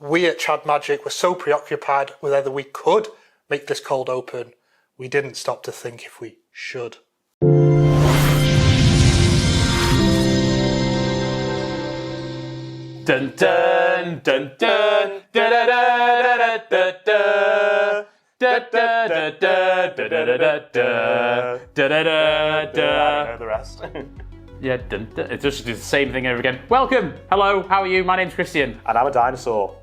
We at Chad Magic were so preoccupied with whether we could make this cold open, we didn't stop to think if we should. Dun dun dun dun da da da da da da. Da da da da da da da da da da da. I know the rest. Yeah, dun, dun. It's just the same thing over again. Welcome, hello, how are you? My name's Christian. And I'm a dinosaur.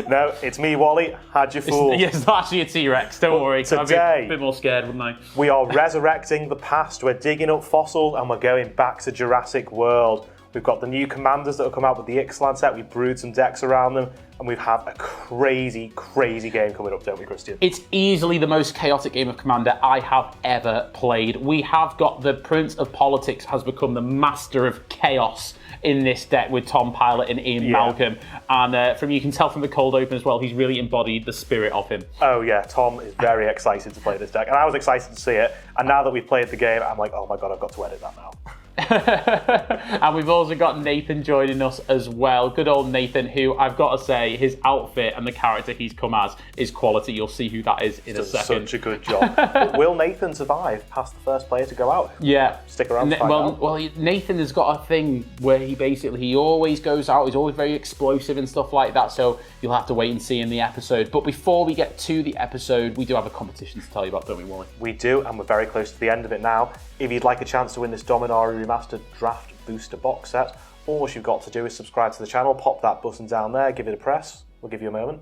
No, it's me, Wally. Had you fooled? Yes, it's actually a T-Rex, don't worry. I'd be a bit more scared, wouldn't I? We are resurrecting the past. We're digging up fossils and we're going back to Jurassic World. We've got the new commanders that have come out with the Ixalan set. We've brewed some decks around them, and we have a crazy, crazy game coming up, don't we, Christian? It's easily the most chaotic game of Commander I have ever played. We have got the Prince of Politics has become the master of chaos in this deck with Tom Pilot and Ian Malcolm. And from you can tell from the cold open as well, he's really embodied the spirit of him. Oh yeah, Tom is very excited to play this deck, and I was excited to see it. And now that we've played the game, I'm like, oh my god, I've got to edit that now. And we've also got Nathan joining us as well. Good old Nathan, who I've got to say, his outfit and the character he's come as is quality. You'll see who that is in a second. Such a good job. But will Nathan survive past the first player to go out? Yeah. Stick around to find out. Well, Nathan has got a thing where he always goes out. He's always very explosive and stuff like that. So you'll have to wait and see in the episode. But before we get to the episode, we do have a competition to tell you about, don't we, Wally? We do, and we're very close to the end of it now. If you'd like a chance to win this Dominaria Remastered Draft Booster box set, all you've got to do is subscribe to the channel, pop that button down there, give it a press. We'll give you a moment.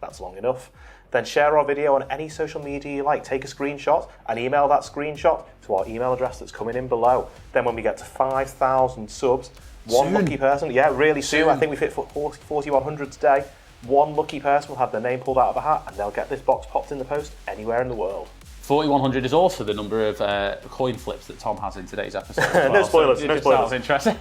That's long enough. Then share our video on any social media you like. Take a screenshot and email that screenshot to our email address that's coming in below. Then when we get to 5,000 subs, one lucky person, really soon, I think we've hit 4,100 today, one lucky person will have their name pulled out of a hat and they'll get this box popped in the post anywhere in the world. 4,100 is also the number of coin flips that Tom has in today's episode. As well. No spoilers, so no spoilers. That was interesting.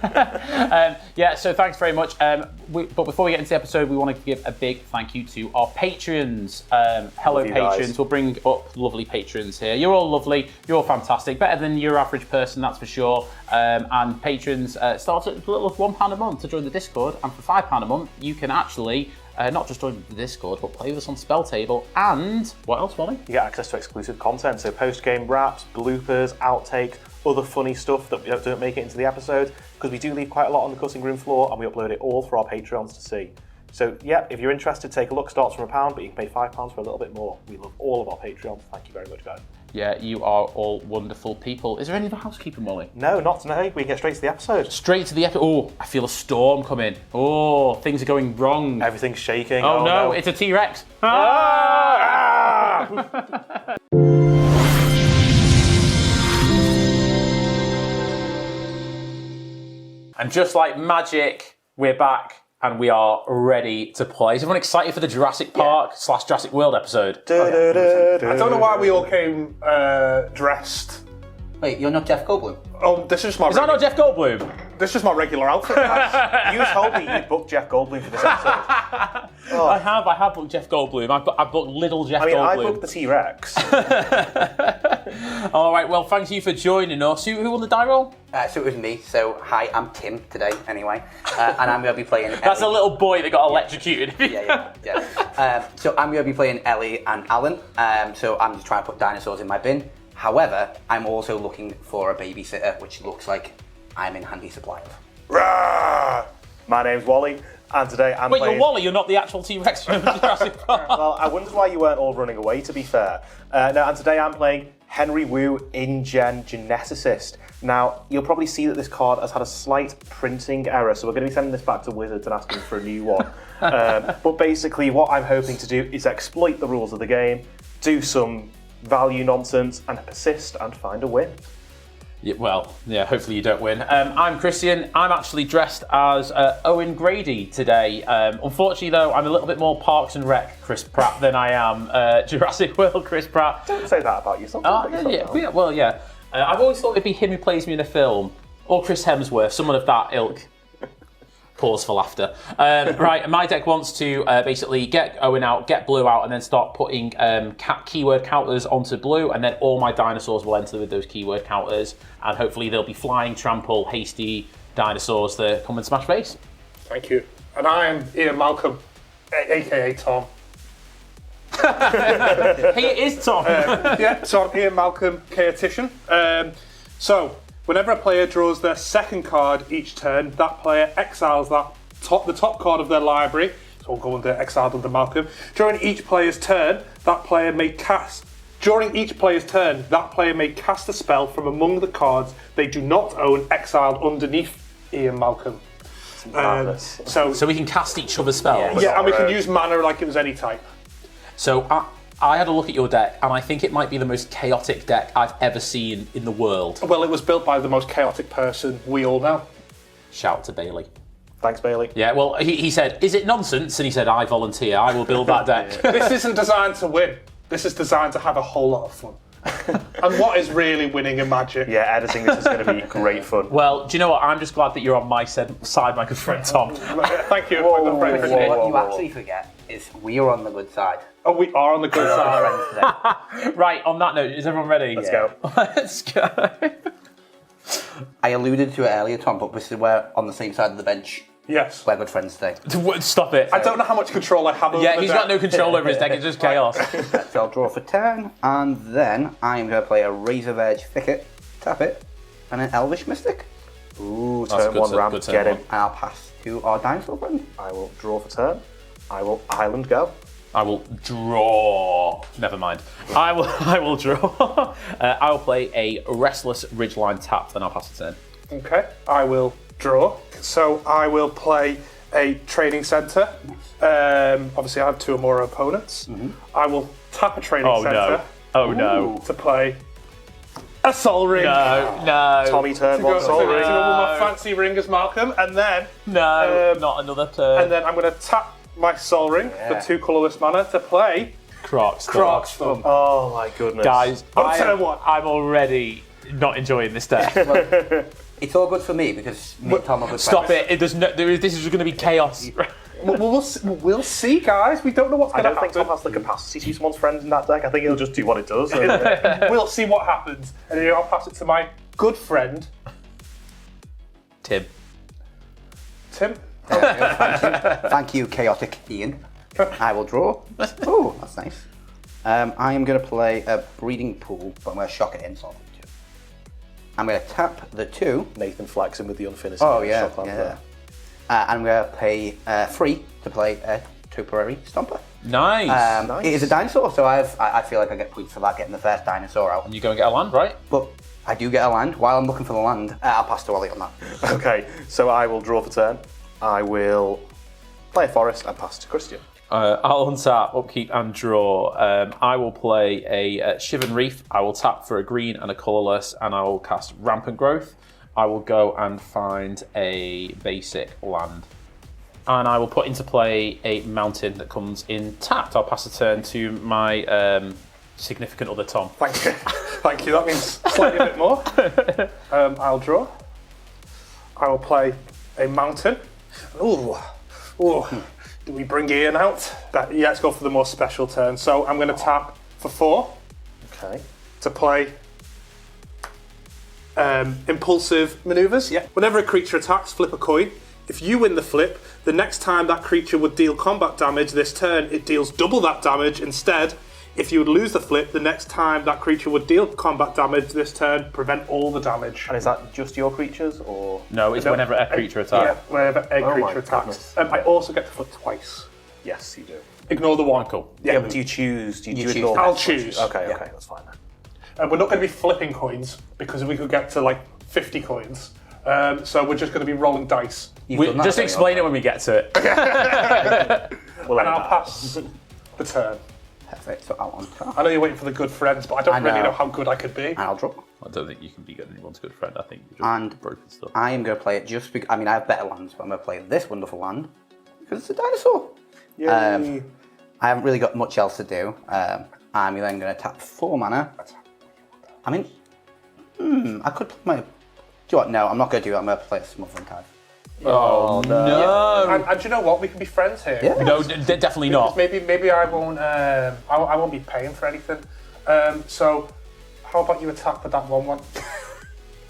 So thanks very much. But before we get into the episode, we want to give a big thank you to our patrons. Hello, patrons. Guys. We'll bring up lovely patrons here. You're all lovely. You're all fantastic. Better than your average person, that's for sure. And patrons start at as little as £1 a month to join the Discord. And for £5 a month, you can actually not just join the Discord, but play with us on Spell Table. And what else, Wally? You get access to exclusive content, so post-game wraps, bloopers, outtakes, other funny stuff that don't make it into the episode, because we do leave quite a lot on the cutting room floor, and we upload it all for our Patreons to see. So yeah, if you're interested, take a look. Starts from £1, but you can pay £5 for a little bit more. We love all of our Patreons. Thank you very much, guys. Yeah, you are all wonderful people. Is there any other housekeeping, Molly? No, not today. We can get straight to the episode. Straight to the episode. Oh, I feel a storm coming. Oh, things are going wrong. Everything's shaking. Oh no, it's a T-Rex. Ah! And just like magic, we're back. And we are ready to play. Is everyone excited for the Jurassic Park / Jurassic World episode? I don't know why we all came dressed. Wait, you're not Jeff Goldblum? Oh, this is my. Is that not Jeff Goldblum? This is my regular outfit. You told me you'd booked Jeff Goldblum for this episode. Oh. I have booked Jeff Goldblum. I've booked little Jeff Goldblum. I booked the T-Rex. All right, well, thanks you for joining us. Who won the die roll? So it was me. So hi, I'm Tim today, anyway, and I'm going to be playing Ellie. That's a little boy that got electrocuted. Yeah. So I'm going to be playing Ellie and Alan. So I'm just trying to put dinosaurs in my bin. However, I'm also looking for a babysitter, which looks like I'm in handy supply of. Rah! My name's Wally, and today I'm playing... Wait, you're Wally, you're not the actual T-Rex from Jurassic Park. Well, I wondered why you weren't all running away, to be fair. And today I'm playing Henry Wu InGen Geneticist. Now, you'll probably see that this card has had a slight printing error, so we're going to be sending this back to Wizards and asking for a new one. But basically, what I'm hoping to do is exploit the rules of the game, do some value nonsense, and persist and find a win. Yeah, well, yeah, hopefully you don't win. I'm Christian. I'm actually dressed as Owen Grady today. Unfortunately, though, I'm a little bit more Parks and Rec Chris Pratt than I am Jurassic World Chris Pratt. Don't say that about yourself. Yeah. I've always thought it'd be him who plays me in a film, or Chris Hemsworth, someone of that ilk. Pause for laughter. Right, my deck wants to basically get Owen out, get blue out, and then start putting keyword counters onto blue, and then all my dinosaurs will enter with those keyword counters, and hopefully they'll be flying, trample, hasty dinosaurs that come and smash face. Thank you. And I am Ian Malcolm, aka Tom. Hey, it is Tom. So I'm Ian Malcolm, chaotician. So whenever a player draws their second card each turn, that player exiles the top card of their library. So we'll go under exiled under Malcolm. During each player's turn, that player may cast a spell from among the cards they do not own exiled underneath Ian Malcolm. So we can cast each other's spells. Yeah, and we can use mana like it was any type. So I had a look at your deck, and I think it might be the most chaotic deck I've ever seen in the world. Well, it was built by the most chaotic person we all know. Shout out to Bailey. Thanks, Bailey. Yeah, well, he said, is it nonsense? And he said, I volunteer, I will build that deck. This isn't designed to win. This is designed to have a whole lot of fun. And what is really winning in Magic? Yeah, editing this is going to be great fun. Well, do you know what? I'm just glad that you're on my side, my good friend Tom. Thank you, my good friend. What you actually forget is we are on the good side. Oh, we are on the good side. Right, on that note, is everyone ready? Let's go. Let's go. I alluded to it earlier, Tom, but we're on the same side of the bench. Yes. We're good friends today. Stop it. I don't know how much control I have over Yeah, the he's deck. got no control over his deck, it's just chaos. So I'll draw for turn, and then I'm going to play a Razor Verge Thicket, tap it, and an Elvish Mystic. Ooh, That's a turn good one turn, ramp, good turn get one. him. And I'll pass to our dinosaur friend. I will draw for turn. I will island go. I will draw. Never mind. I will draw. I will play a Restless Ridgeline tap, then I'll pass the turn. Okay, I will draw. So I will play a training centre. Obviously, I have two or more opponents. I will tap a training centre. Oh no. To play a Soul Ring. No. Tommy turn one So soul I'm ring. going to go with my fancy ring as Malcolm, and then Not another turn. and then I'm going to tap my Soul Ring for 2 colourless mana to play Crocs. Croc's Thumb. Oh my goodness. Guys, turn one. I'm already not enjoying this deck. It's all good for me because me and Tom are good Stop friends. it. This is going to be chaos. We'll see, guys. We don't know what's I going to don't think Tom happen. has the capacity to be someone's friend in that deck. I think he'll just do what it does. We'll see what happens. And then I'll pass it to my good friend, Tim. Tim. Thank you, chaotic Ian. I will draw. Oh, that's nice. I am going to play a Breeding Pool, but I'm going to shock it in. So I'm going to tap the 2. Nathan flexing with the unfinished. Oh, yeah. shot yeah. there. I'm going to pay 3 to play a Topiary Stomper. Nice. Nice. It is a dinosaur, so I feel like I get points for that, getting the first dinosaur out. And you go and get a land, right? But I do get a land. While I'm looking for the land, I'll pass to Ollie on that. Okay, so I will draw for turn. I will play a forest and pass to Christian. I'll untap, upkeep, and draw. I will play a Shivan Reef. I will tap for a green and a colourless, and I will cast Rampant Growth. I will go and find a basic land. And I will put into play a mountain that comes in tapped. I'll pass a turn to my significant other, Tom. Thank you. Thank you. That means slightly a bit more. I'll draw. I will play a mountain. Ooh. Do we bring Ian out? Yeah, let's go for the more special turn. So I'm going to tap for 4 Okay. to play impulsive maneuvers. Yeah. Whenever a creature attacks, flip a coin. If you win the flip, the next time that creature would deal combat damage this turn, it deals double that damage. Instead, if you would lose the flip, the next time that creature would deal combat damage this turn, prevent all the damage. And is that just your creatures, or...? No, it's whenever a creature Yeah, attacks. whenever a my creature attacks. goodness. I also get to flip twice. Yes, you do. Ignore the 1. Cool. Yeah, but do you choose? Do you choose. ignore I'll that? choose. Okay, Yeah. okay, that's fine then. And we're not going to be flipping coins because we could get to like 50 coins. So we're just going to be rolling dice. Just explain it when we get to it. We'll And end I'll that. pass the turn. Perfect, so I'll untap. I know you're waiting for the good friends, but I don't I really know. know how good I could be. And I'll draw. I don't think you can be anyone's good friend. I think you're just And broken stuff. I am going to play it just because, I mean, I have better lands, but I'm going to play this wonderful land because it's a dinosaur. Yay. I haven't really got much else to do. I'm then going to tap 4 mana. I mean, I could play my... Do you know what? No, I'm not going to do that. I'm going to play a Smothering Tithe. Oh, no. And do you know what? We can be friends here. Yeah. No, definitely not. Maybe I won't. I won't be paying for anything. So how about you attack with that 1/1?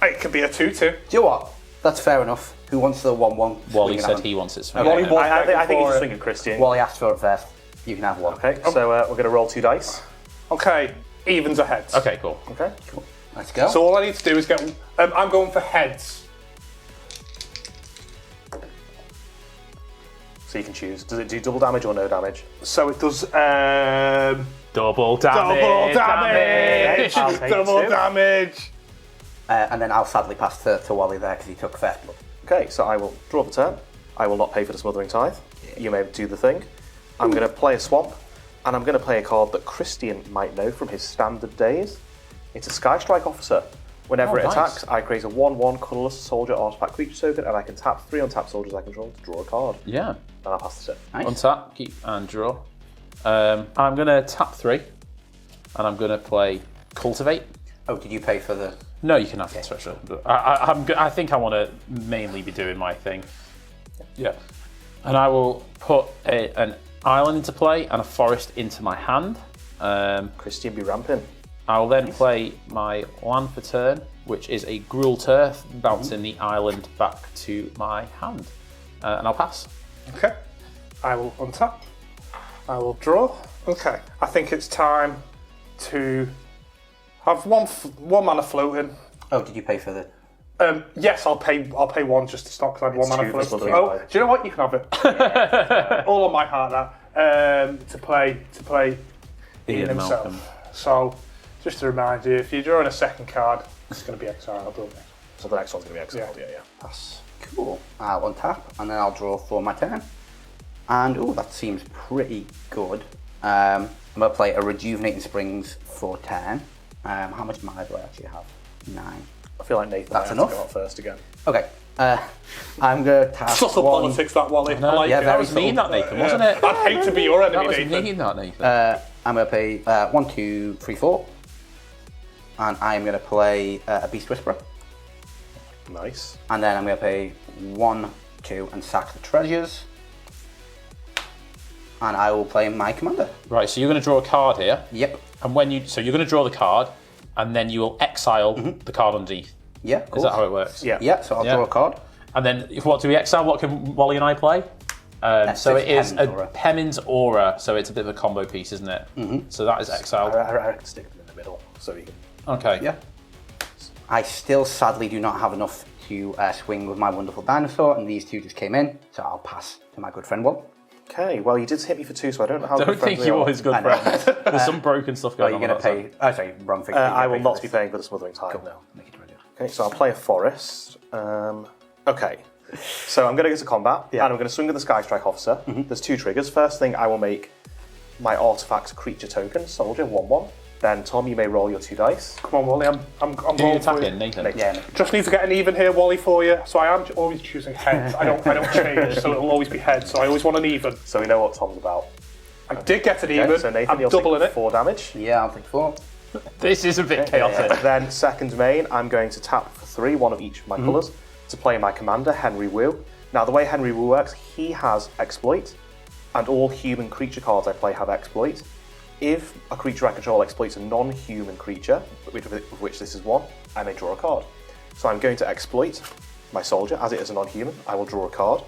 It could be a 2/2. Do you know what? That's fair enough. Who wants the 1/1? Wally said he wants it. Wally Okay. wants I think he's just it. thinking Christian. Wally asked for it first. You can have one. Okay, so we're going to roll 2 dice. Okay, evens or heads? Okay, cool. Okay. Cool. Let's go. So all I need to do is get... I'm going for heads. So you can choose. Does it do double damage or no damage? So it does... Double damage. Double damage! I'll take Double 2. damage! And then I'll sadly pass to Wally there because he took first blood. Okay, so I will draw the turn. I will not pay for the Smothering Tithe. You may do the thing. I'm going to play a swamp, and I'm going to play a card that Christian might know from his standard days. It's a Sky Strike Officer. Whenever it nice. attacks, I create a 1/1 colourless soldier artifact creature token, and I can tap 3 untapped soldiers I control to draw a card. Yeah. And I'll pass the turn. Nice. Untap, keep and draw. I'm going to tap 3, and I'm going to play Cultivate. Oh, did you pay for the... No, you can have the treasure. But I think I want to mainly be doing my thing. Yeah. And I will put an island into play and a forest into my hand. Christian be ramping. I will then play my land for turn, which is a Gruel Turf, bouncing the island back to my hand. And I'll pass. Okay. I will untap. I will draw. Okay. I think it's time to have one mana floating. Oh, did you pay for the... Yes, I'll pay 1 just to stop because I had 1 mana 2 for floating. Smothering Oh, Tithe. do you know what? You can have it. All on my heart that. To play Ian himself. Malcolm. So, just to remind you, if you're drawing a second card, it's going to be exiled, don't it? So the next one's going to be exiled, yeah. That's Cool. I'll untap, and then I'll draw for my turn. And, oh, that seems pretty good. I'm going to play a Rejuvenating Springs for 10. How much mana do I actually have? 9. I feel like Nathan That's might have enough. to go out first again. Okay. I'm going to tap subtle 1. politics, that Wally. No, I like yeah, it. That was mean, that Nathan, wasn't it? I'd hate to be your That enemy, was Nathan. mean, that Nathan. I'm going to pay 1, 2, 3, 4. And I'm going to play a Beast Whisperer. Nice. And then I'm going to pay 1, 2, and sack the treasures. And I will play my commander. Right, so you're going to draw a card here. Yep. And when you're going to draw the card, and then you will exile the card underneath. Yeah, of course. Is that how it works? Yeah. Yeah, so I'll Yeah. draw a card. And then what do we exile? What can Wally and I play? So it it's is Pemin's a Aura. Pemin's Aura, so it's a bit of a combo piece, isn't it? Mm-hmm. So that is exiled. I reckon stick them in the middle so you can. Okay. Yeah. I still sadly do not have enough to swing with my wonderful dinosaur, and these two just came in, so I'll pass to my good friend Will. Okay, well you did hit me for 2, so I don't know how Don't good friends think we you're are. his good I know. friend. There's some broken stuff Are going you on. going to on that pay... Oh, sorry, wrong thing. I will not be paying for the Smothering Tithe, no. Make it ready. Okay, so I'll play a forest. Okay, so I'm going to go to combat, and I'm going to swing with the Sky Strike Officer. There's 2 triggers. First thing, I will make my artifacts creature token, soldier, 1/1. Then Tom, you may roll your 2 dice. Come on, Wally. I'm side. Do you going for attack you. in, Nathan? Nathan. Yeah. Just need to get an even here, Wally, for you. So I am always choosing heads. I don't change, so it'll always be heads. So I always want an even. So we know what Tom's about. I did get an Okay, even. so Nathan, I'm you'll doubling take it. 4 damage. Yeah, I'll take 4. This is a bit chaotic. Then second main, I'm going to tap for 3, one of each of my colours, to play my commander, Henry Wu. Now the way Henry Wu works, he has exploit, and all human creature cards I play have exploit. If a creature I control exploits a non-human creature, of which this is one, I may draw a card. So I'm going to exploit my soldier, as it is a non-human, I will draw a card,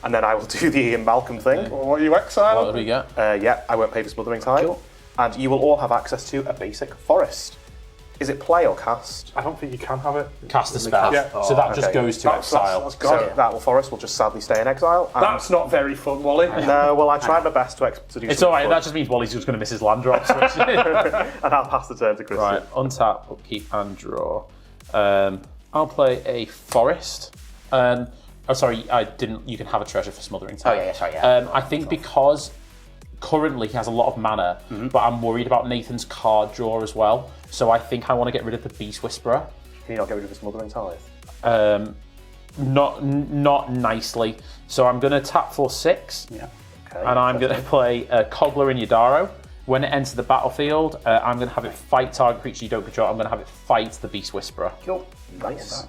and then I will do the Ian Malcolm thing. What are you exiled? What do we get? Yeah, I won't pay for Smothering Tithe. Sure. And you will all have access to a basic forest. Is it play or cast? I don't think you can have it. Cast a spell. Yeah. So that just Okay. goes to That's exile. that's So gone. that forest will just sadly stay in exile. And That's not very fun, Wally. no, well, I tried my best to do It's something alright, fun, that just means Wally's just going to miss his land drops. and I'll pass the turn to Christian. Right, untap, upkeep, and draw. I'll play a forest. Oh, sorry, I didn't. You can have a treasure for Smothering Tithe. Oh, yeah, sorry, yeah. I think because currently he has a lot of mana, but I'm worried about Nathan's card draw as well. So I think I want to get rid of the Beast Whisperer. Can you not get rid of the Smothering Tithe? Not nicely. So I'm going to tap for 6, Yeah. Okay. and I'm going to play Cobbler in Yadaro. When it enters the battlefield, I'm going to have it fight target creature you don't control. I'm going to have it fight the Beast Whisperer. Cool. Nice.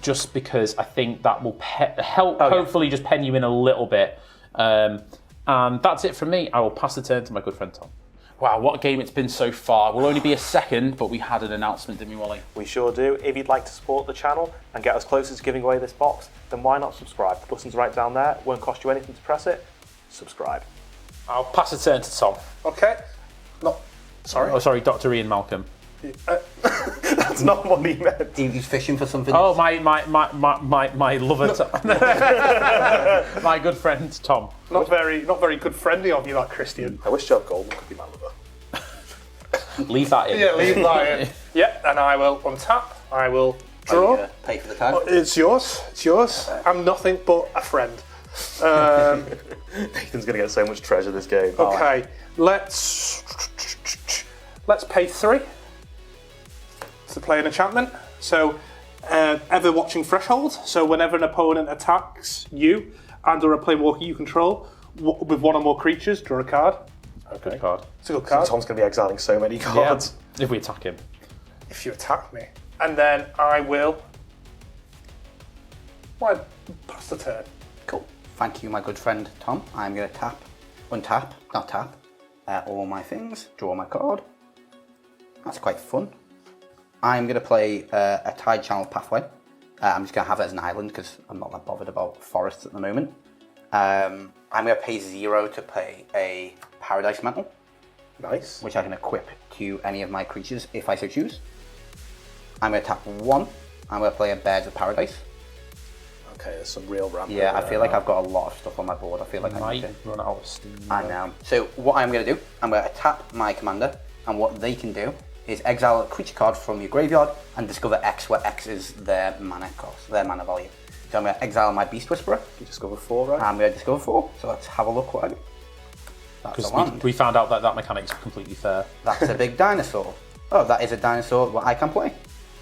Just because I think that will help hopefully just pen you in a little bit. And that's it from me. I will pass the turn to my good friend Tom. Wow, what a game it's been so far. We'll only be a second, but we had an announcement, didn't we, Wally? We sure do. If you'd like to support the channel and get as close as giving away this box, then why not subscribe? The button's right down there. It won't cost you anything to press it. Subscribe. I'll pass the turn to Tom. Okay. No. Sorry. Oh, sorry, Dr. Ian Malcolm. That's not what he meant. He's fishing for something. Oh, my lover, my good friend Tom. Not very good friendly of you, that Christian. I wish Joe Golden could be my lover. Leave that in. Yeah, leave that in. Yeah, and I will untap. I will draw. Pay for the tag. It's yours. It's yours. I'm nothing but a friend. Nathan's going to get so much treasure this game. Okay, let's pay 3 to play an enchantment. So, ever watching Threshold. So whenever an opponent attacks you and/or a planeswalker you control with one or more creatures, draw a card. Okay. Good card. It's a good So card. Tom's going to be exiling so many cards. Yeah, if we attack him. If you attack me, and then I will. Well, pass the turn. Cool. Thank you, my good friend Tom. I'm going to not tap, all my things, draw my card. That's quite fun. I'm going to play a Tide Channel Pathway. I'm just going to have it as an island because I'm not that bothered about forests at the moment. I'm going to pay 0 to play a Paradise Mantle, Nice. which I can equip to any of my creatures if I so choose. I'm going to tap 1. I'm going to play a Birds of Paradise. Okay, there's some real ramp. Yeah, I feel like I've got a lot of stuff on my board. I feel like I need Might to. run out of steam. I know. So what I'm going to do, I'm going to tap my commander, and what they can do is exile a creature card from your graveyard and discover X, where X is their mana cost, their mana value. So I'm going to exile my Beast Whisperer. You discover 4, right? I'm going to discover 4. So let's have a look what I do. That's a Because land. we found out that mechanic's completely fair. That's a big dinosaur. Oh, that is a dinosaur what I can play.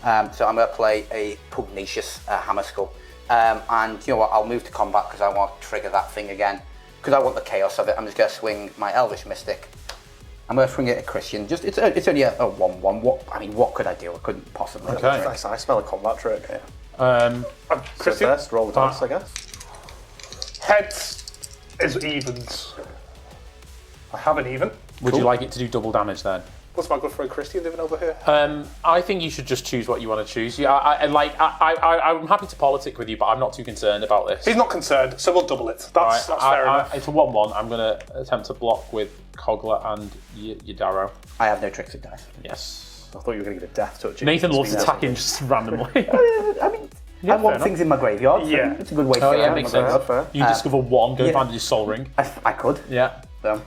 So I'm going to play a Pugnacious Hammer Skull. And you know what, I'll move to combat because I want to trigger that thing again. Because I want the chaos of it. I'm just going to swing my Elvish Mystic. I'm going to swing it at Christian. Just it's only a 1/1. What could I do? I couldn't possibly. Okay. Nice, I smell a combat trick. Yeah. Um, So Christian, first, roll the dice, I guess. heads is evens. I have an even. would you like it to do double damage then? What's my good friend Christian doing over here? I think you should just choose what you want to choose. Yeah, I'm happy to politic with you, but I'm not too concerned about this. He's not concerned, so we'll double it. That's fair enough. It's a 1/1. I'm going to attempt to block with Kogler and Yadaro. I have no tricks of dice. Yes. I thought you were going to give a death touch. Nathan loves attacking just randomly. I mean, I want enough. things in my graveyard. So Yeah. it's a good way to Oh get yeah, around makes my sense. graveyard. fair. You discover 1, go yeah. find your Soul Ring. I could. Yeah. So,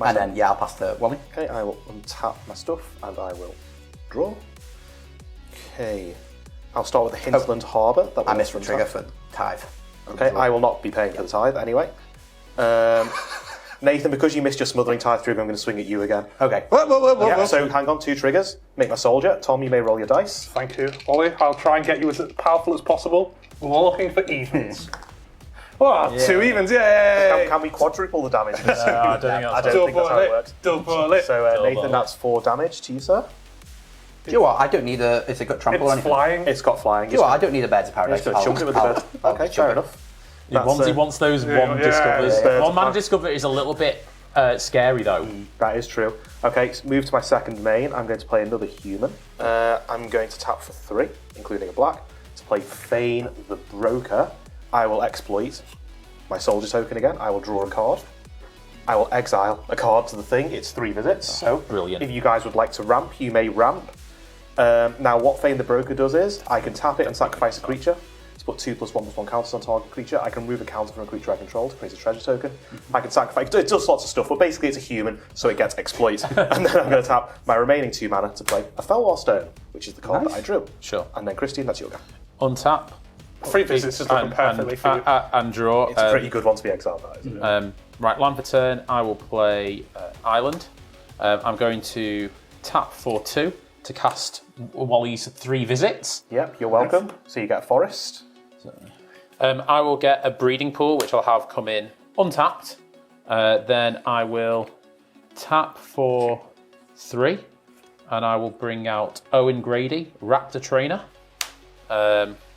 and then I'll pass to Wally. Okay, I will untap my stuff and I will draw. Okay. I'll start with the Hinterland Harbour. That I will missed the untap. trigger for Tithe. Okay, I will not be paying for the tithe anyway. Nathan, because you missed your smothering tithe trigger, I'm going to swing at you again. Okay. Yeah, so hang on, 2 triggers. Make my soldier. Tom, you may roll your dice. Thank you, Ollie. I'll try and get you as powerful as possible. We're looking for evens. Oh, 2 evens, yay! Can we quadruple the damage? I don't think I that's don't think that's how it works. Double it. So, Double. Nathan, that's 4 damage to you, sir. Do you know what? I don't need a. It's a good trample or It's anything. flying. It's got flying. Do you know what? I don't need a Birds of Paradise. Just chunk it with the bird. Okay, fair enough. He wants those one discovers. yeah. One man discover is a little bit scary though. That is true. Okay, so move to my second main. I'm going to play another human. I'm going to tap for 3, including a black, to play Fane the Broker. I will exploit my soldier token again. I will draw a card. I will exile a card to the thing. It's 3 visits. So brilliant. if you guys would like to ramp, you may ramp. Now, what Fane the Broker does is I can tap it and sacrifice a creature. To put 2+1/+1 counters on target creature. I can remove a counter from a creature I control to create a treasure token. I can sacrifice. It does lots of stuff, but basically it's a human, so it gets exploit. And then I'm going to tap my remaining 2 mana to play a Felwar Stone, which is the card that I drew. Sure. And then Christine, that's your go. Untap. 3 visits is looking perfectly for you. And draw. It's a pretty good one to be exiled, that isn't it? Right, land for turn. I will play Island. I'm going to tap for 2 to cast Wally's 3 visits. Yep, you're welcome. So you get a forest. I will get a breeding pool, which I'll have come in untapped. Then I will tap for 3, and I will bring out Owen Grady, Raptor Trainer.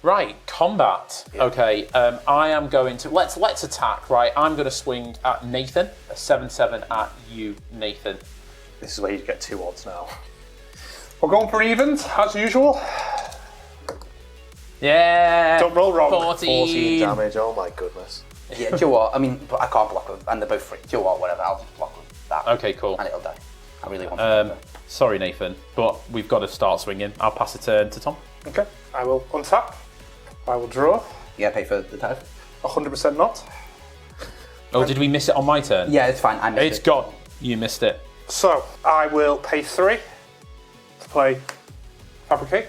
Right, combat. Yeah. Okay, I am going to let's attack. Right, I'm going to swing at Nathan. A 7/7 at you, Nathan. This is where you get 2 odds now. We're going for evens, as usual. Yeah. Don't roll wrong. 14 damage, oh my goodness. Yeah, do you know what? I mean, but I can't block them, and they're both free. Do you know what? Whatever, I'll just block them. That. Okay, cool. And it'll die. I really want to. Sorry, Nathan, but we've got to start swinging. I'll pass the turn to Tom. Okay, I will untap. I will draw. Yeah, pay for the tithe. 100% not. Oh, did we miss it on my turn? Yeah, it's fine. I missed It's it. gone. You missed it. So, I will pay 3 to play Fabricate.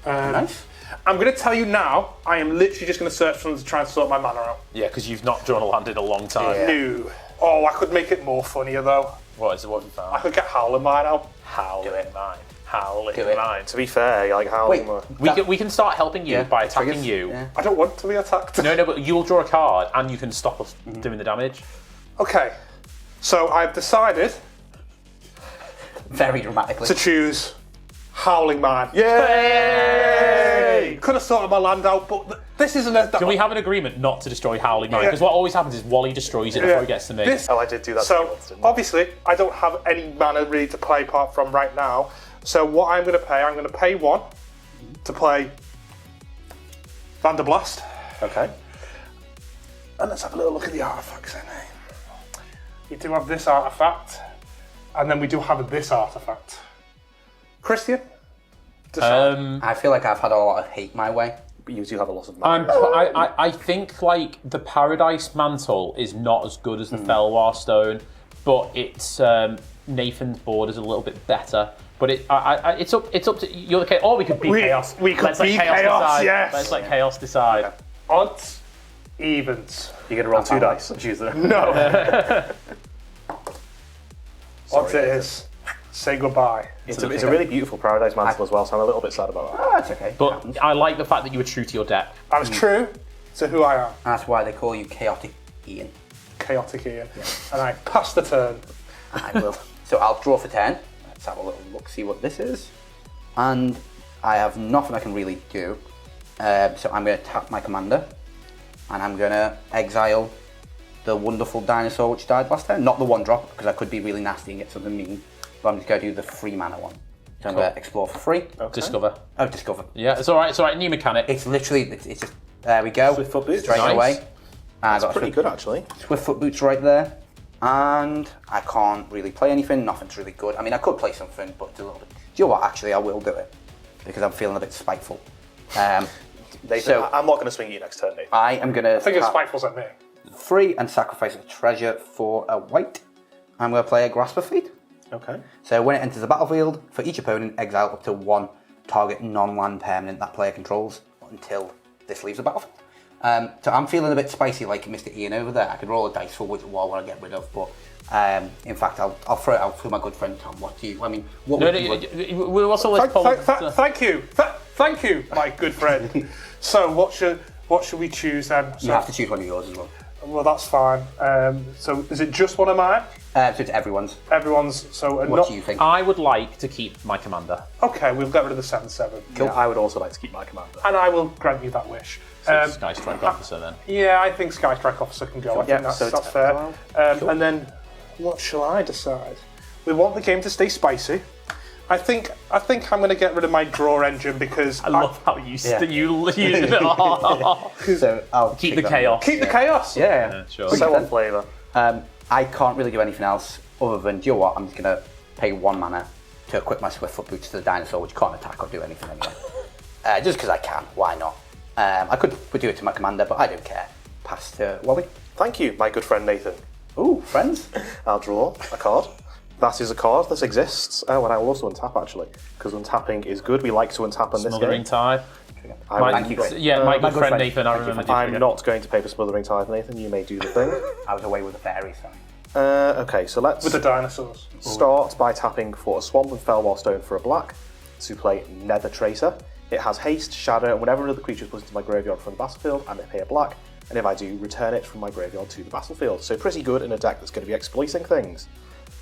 Nice. I'm going to tell you now, I am literally just going to search for them to try and sort my mana out. Yeah, because you've not drawn a land in a long time. Yeah. No. Oh, I could make it more funnier though. What is it? What have you I found? could get Howling Mine out. Howling Mine. Howling Do it. Mine. To be fair, like how... Wait. We can start helping you by attacking Triggers. you. Yeah. I don't want to be attacked. No, but you'll draw a card and you can stop us doing the damage. Okay, so I've decided Very dramatically. to choose Howling Mine. Yay! Could have sorted my land out, but this isn't a... Can we have an agreement not to destroy Howling Mine? Yeah. Because what always happens is Wally destroys it before he gets to me. This- Oh, I did do that to So, you once, didn't I? obviously, I don't have any mana really to play apart from right now. So what I'm going to pay 1 to play Vanderblast. Okay. And let's have a little look at the artifacts then. We do have this artifact, and then we do have this artifact. Christian? Decide. I feel like I've had a lot of hate my way. But you do have a lot of mana. I think like the Paradise Mantle is not as good as the Felwar Stone, but it's Nathan's board is a little bit better. But it's up to you're the or we could beat Chaos. we could Let's let beat Chaos Chaos, decide. yes. Let's let Chaos decide. Odds, evens. You're going to roll 2 dice and choose them. No. Odds Sorry, it is. Say goodbye. It's a really beautiful Paradise Mantle as well, so I'm a little bit sad about that. Oh, that's okay. But I like the fact that you were true to your deck. I was true to who I am. That's why they call you Chaotic Ian. Chaotic Ian. And I passed the turn. I will. So I'll draw for 10. Let's have a little look, see what this is. And I have nothing I can really do. So I'm going to tap my commander. And I'm going to exile the wonderful dinosaur which died last turn. Not the 1-drop, because I could be really nasty and get something mean. But I'm just going to do the free mana one. So I'm going to explore for free. Okay. Discover. Oh, discover. Yeah, it's all right. It's all right. New mechanic. It's literally, it's just, there we go. Swift foot boots. Straight Nice. away. I got Pretty good, actually. Swift foot boots right there. And I can't really play anything. Nothing's really good. I mean, I could play something, but it's a little bit... Do you know what? Actually, I will do it. Because I'm feeling a bit spiteful. Nathan, So- I'm not going to swing at you next turn, Nathan. I am going to I think it's spiteful's at me. free and sacrifice a treasure for a white. I'm going to play a Grasp of Fate. Okay. So when it enters the battlefield, for each opponent, exile up to 1 target non-land permanent that player controls until this leaves the battlefield. So I'm feeling a bit spicy like Mr. Ian over there. I could roll a dice for which wall I want to get rid of, but in fact, I'll throw it out for my good friend Tom. What do you? I mean, what would you? We'll also let's Thank you. Thank you, my good friend. So what should we choose then? You have to choose one of yours as well. Well, that's fine. So is it just one of mine? So it's everyone's. Everyone's. So What do you think? I would like to keep my commander. Okay, we'll get rid of the 7/7. Yeah, I would also like to keep my commander. And I will grant you that wish. Sky Strike Officer then. Yeah, I think Sky Strike Officer can go. I Yeah, think so that's it's fair. And then, what shall I decide? We want the game to stay spicy. I think I'm going to get rid of my draw engine because I love how you Yeah. you So I'll keep kick the that. chaos. keep the chaos. Yeah. Sure. So on flavour. I can't really do anything else other than, do you know what? I'm just going to pay 1 mana to equip my Swift Foot Boots to the dinosaur, which can't attack or do anything anyway. Just because I can. Why not? I could do it to my commander, but I don't care. Pass to Wally. Thank you, my good friend Nathan. Ooh, friends. I'll draw a card. That is a card that exists. Oh, and I will also untap actually, because untapping is good. We like to untap on this Smothering game. Tithe. Thank you. Yeah, my good friend friend. Nathan. I Thank you, remember. friend. I'm not going to pay for Smothering Tithe, Nathan. You may do the thing. I was away with the fairy, so. Okay, so let's With the dinosaurs. start by tapping for a Swamp and Felwar Stone for a black to play Nether Tracer. It has haste, shadow, and whenever another creature is put into my graveyard from the battlefield, I may pay a black, and if I do, return it from my graveyard to the battlefield. So pretty good in a deck that's going to be exploiting things.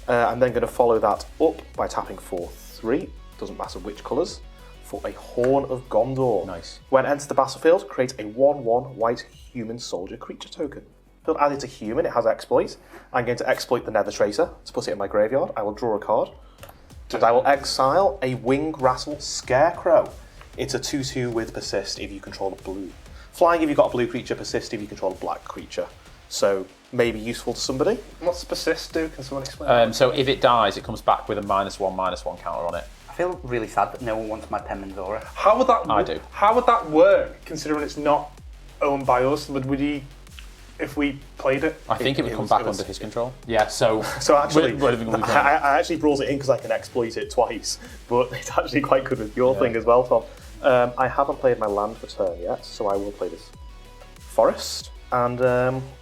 I'm then going to follow that up by tapping for 3, doesn't matter which colours, for a Horn of Gondor. Nice. When it enters the battlefield, create a 1/1 white human soldier creature token. But as it's a human, it has exploits. I'm going to exploit the Nether Tracer to put it in my graveyard. I will draw a card. And I will exile a Wing Rattle Scarecrow. It's a 2/2 with Persist if you control a blue. Flying if you've got a blue creature, Persist if you control a black creature. So, maybe useful to somebody. What's Persist do? Can someone explain? So if it dies, it comes back with a -1/-1 counter on it. I feel really sad that no one wants my Penmanzora. How would that? I do. How would that work? Considering it's not owned by us, would he? If we played it, I think it would come back under his control. Yeah, so... So actually, I I actually brought it in because I can exploit it twice, but it's actually quite good with your thing as well, Tom. I haven't played my land for turn yet, so I will play this forest. And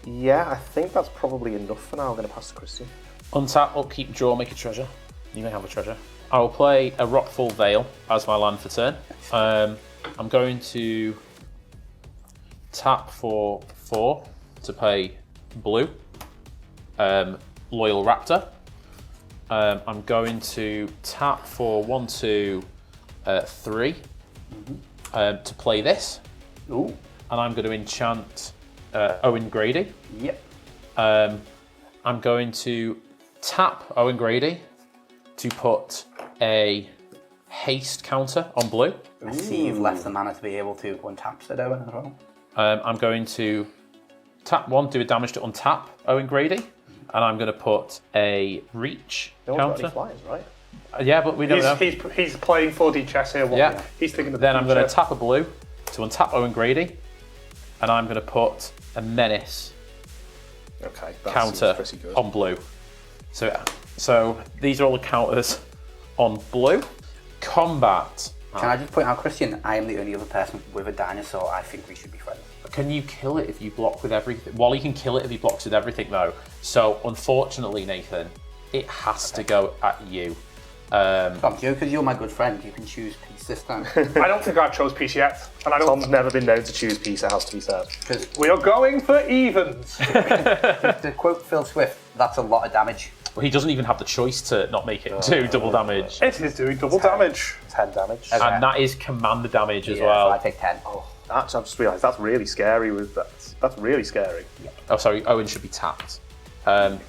yeah, I think that's probably enough for now. I'm going to pass to Christian. Untap, upkeep, draw, make a treasure. You may have a treasure. I will play a Rockfall Vale as my land for turn. I'm going to tap for 4 to pay blue. Loyal Raptor. I'm going to tap for 1, 2, 3 to play this. Ooh. And I'm going to enchant Owen Grady. Yep. I'm going to tap Owen Grady to put a haste counter on blue. I see you've left the mana to be able to untap said Owen as well. I'm going to tap 1, do a damage to untap Owen Grady, and I'm going to put a reach No one's got counter. any flyers, right? Yeah, but we don't know. He's playing 4D chess here. Yeah. He's thinking of Then the I'm going to future. tap a blue to untap Owen Grady, and I'm going to put a menace Okay, that counter seems pretty good. on blue. So these are all the counters on blue. Combat. Can I just point out, Christian, I am the only other person with a dinosaur. I think we should be friends. Can you kill it if you block with everything? Wally can kill it if he blocks with everything, though. So, unfortunately, Nathan, it has to go at you. Tom, Joe, because you're my good friend, you can choose peace this time. I don't think I've chose peace yet, and I don't. Tom's never been known to choose peace, it has to be said. Because We are going for evens. to quote Phil Swift, that's a lot of damage. Well, he doesn't even have the choice to not make it do double damage. It is doing double damage. 10 damage. Okay. And that is commander damage as Yeah, well. so I take 10. Oh, that's, I've just realised that's really scary. That's really scary. Oh, sorry, Owen should be tapped. And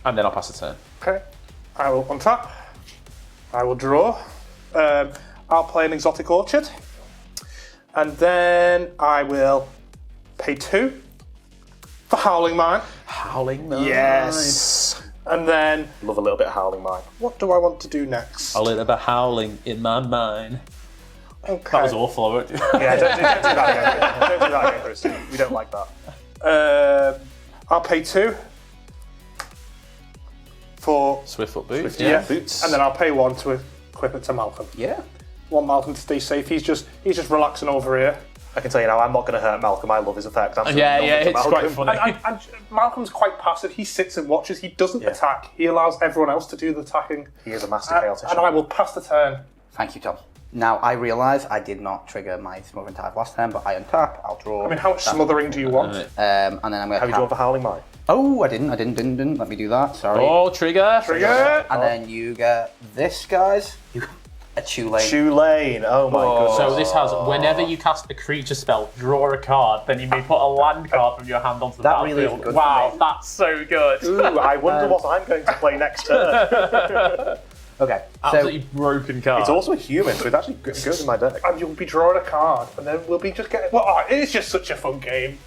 then I'll pass the turn. Okay. I will untap. I will draw. I'll play an Exotic Orchard. And then I will pay 2 for Howling Mine. Howling Mine. Yes. And then, Love a little bit of Howling Mine. what do I want to do next? A little bit howling in my mind. Okay. That was awful, I won't do Yeah, don't do that again. Don't do that again, Christian. We don't like that. I'll pay 2 for Swiftfoot Boots. yeah, Boots. and then I'll pay 1 to equip it to Malcolm. Yeah. Want Malcolm to stay safe. He's just relaxing over here. I can tell you now, I'm not going to hurt Malcolm. I love his effect. I'm Yeah, nothing yeah, to it's Malcolm. quite funny. And Malcolm's quite passive. He sits and watches. He doesn't attack. He allows everyone else to do the attacking. He is a master And, chaotician. and I will pass the turn. Thank you, Tom. Now, I realise I did not trigger my Smothering Tide last time, but I untap, I'll draw. I mean, how much smothering do you want? And then I'm going to Have you drawn for Howling Mine? Oh, I didn't. Let me do that, sorry. Oh, trigger. Trigger. And then you get this, guys. You a Tulane. Tulane. Oh my goodness. So this has, whenever you cast a creature spell, draw a card, then you may put a land card from your hand onto the That really battlefield. is good Wow, for me. that's so good. Ooh, I wonder what I'm going to play next turn. Okay, so Absolutely broken card. It's also a human, so it actually goes in my deck. And you'll be drawing a card, and then we'll be just getting. Well, it is just such a fun game.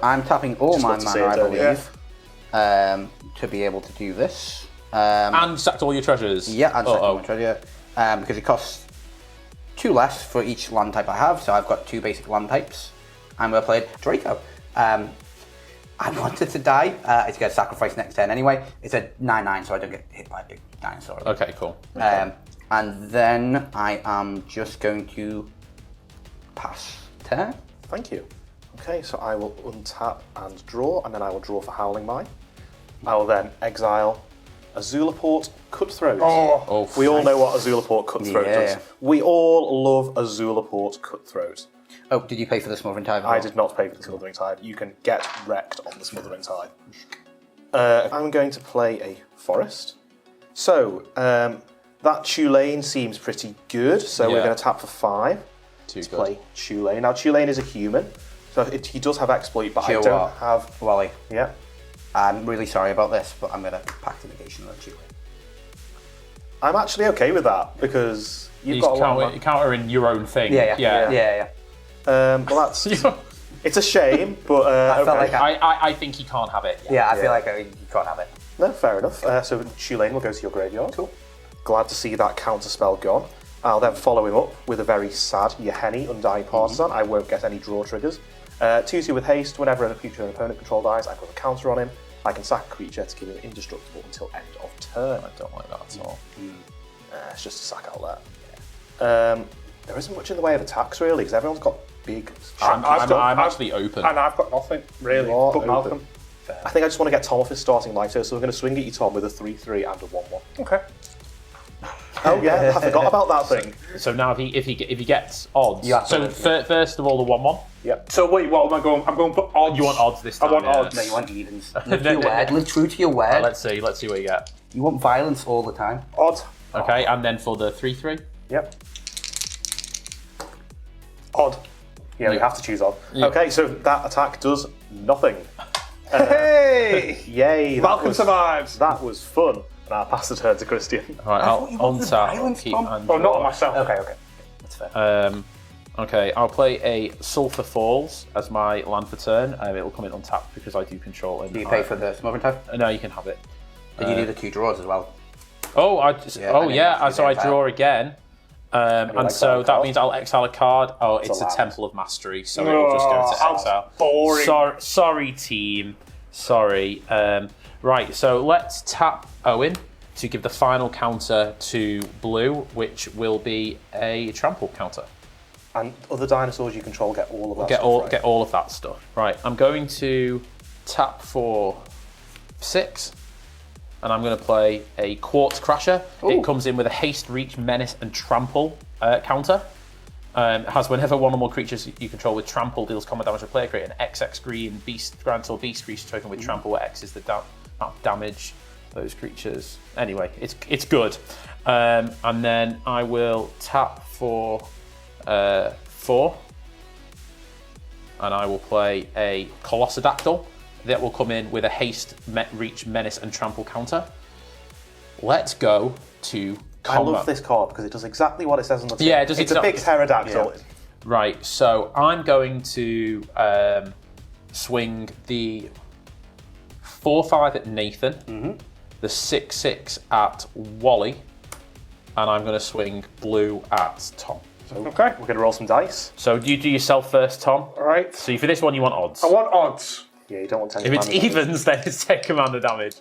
I'm tapping all Just my want to see mana, I it, don't you? believe, to be able to do this. and sacked all your treasures. Yeah, and second Uh-oh. my treasure, because it costs 2 less for each land type I have, so I've got 2 basic land types. I'm going to play Draco. I wanted to die. It's going to sacrifice next turn anyway. It's a 9/9, so I don't get hit by a big dinosaur. Okay, cool. And then I am just going to pass turn. Thank you. Okay, so I will untap and draw, and then I will draw for Howling Mine. I will then exile Azulaport Cutthroat. Oh, We all know what Azulaport Cutthroat Yeah. does. We all love Azulaport Cutthroat. Oh, did you pay for the Smothering Tide? I did not pay for the Smothering Tide. You can get wrecked on the Smothering Tide. I'm going to play a forest. So, that Tulane seems pretty good, so we're Yeah. going to tap for 5 Too to good. play Tulane. Now, Tulane is a human. So he does have exploit, but Do you I know don't what? have. Wally, Yeah. I'm really sorry about this, but I'm going to pack negation on you. I'm actually okay with that because you've He's got a lot of countering your own thing. Yeah. Well, that's. It's a shame, but I felt okay. like I think he can't have it. I feel like you can't have it. No, fair enough. So Shulane will go to your graveyard. Cool. Glad to see that counter spell gone. I'll then follow him up with a very sad Yahenni, Undying Partisan. I won't get any draw triggers. 2/2 with haste. Whenever a creature an opponent control dies, I put a counter on him. I can sack a creature to keep him indestructible until end of turn. I don't like that at all. It's just a sack out there. There isn't much in the way of attacks really, because everyone's got big. I'm actually open. And I've got nothing, really. You are But open. Malcolm. I think I just want to get Tom off his starting lighter, so we're going to swing at you, Tom, with a 3/3 and a 1/1. Okay. Oh yeah, I forgot about that thing. So now if he gets odds. Yeah. So first of all, the 1/1. Yep. So wait, what am I going? I'm going for odds. You want odds this time? I want yeah. odds. No, you want evens. Live to your word. Live true to your word. Let's see what you get. You want violence all the time. Odds. Okay, and then for the 3/3. Yep. Odd. Yeah, you have to choose odd. Yeah. Okay, so that attack does nothing. Hey! Yay! Malcolm survives. That was fun. And I'll pass the turn to Christian. All right, I'll you wanted untap. violence, Keep Tom. and Oh, not draw. on myself. Okay. That's fair. Okay, I'll play a Sulphur Falls as my land for turn. It will come in untapped because I do control it. Do you pay for the smothering type? No, you can have it. Did you do the 2 draws as well? Oh, I just, Yeah, and then so I you do draw again. And exile so a that card? means I'll exile a card. Oh, it's a allowed. Temple of Mastery, so it'll just go to how exile. boring. Sorry, team. Sorry. Right, so let's tap Owen to give the final counter to blue, which will be a trample counter. And other dinosaurs you control get all of that Get stuff, all right? get all of that stuff. Right, I'm going to tap for 6. And I'm going to play a Quartz Crasher. Ooh. It comes in with a haste, reach, menace, and trample counter. It has whenever one or more creatures you control with trample deals combat damage to a player, create an XX green beast grant or beast creature token with trample, where X is the amount of damage those creatures. Anyway, it's good. And then I will tap for 4. And I will play a Colossodactyl. That will come in with a haste, reach, menace, and trample counter. Let's go to combat. I love this card because it does exactly what it says on the tin. Yeah, it does It's a big pterodactyl. Yeah. Right, so I'm going to swing the 4/5 at Nathan, the 6/6 at Wally, and I'm going to swing blue at Tom. Okay. We're going to roll some dice. So do you do yourself first, Tom? All right. So for this one, you want odds. I want odds. Yeah, you don't want 10 If it's commander damage. evens, then it's 10 commander damage.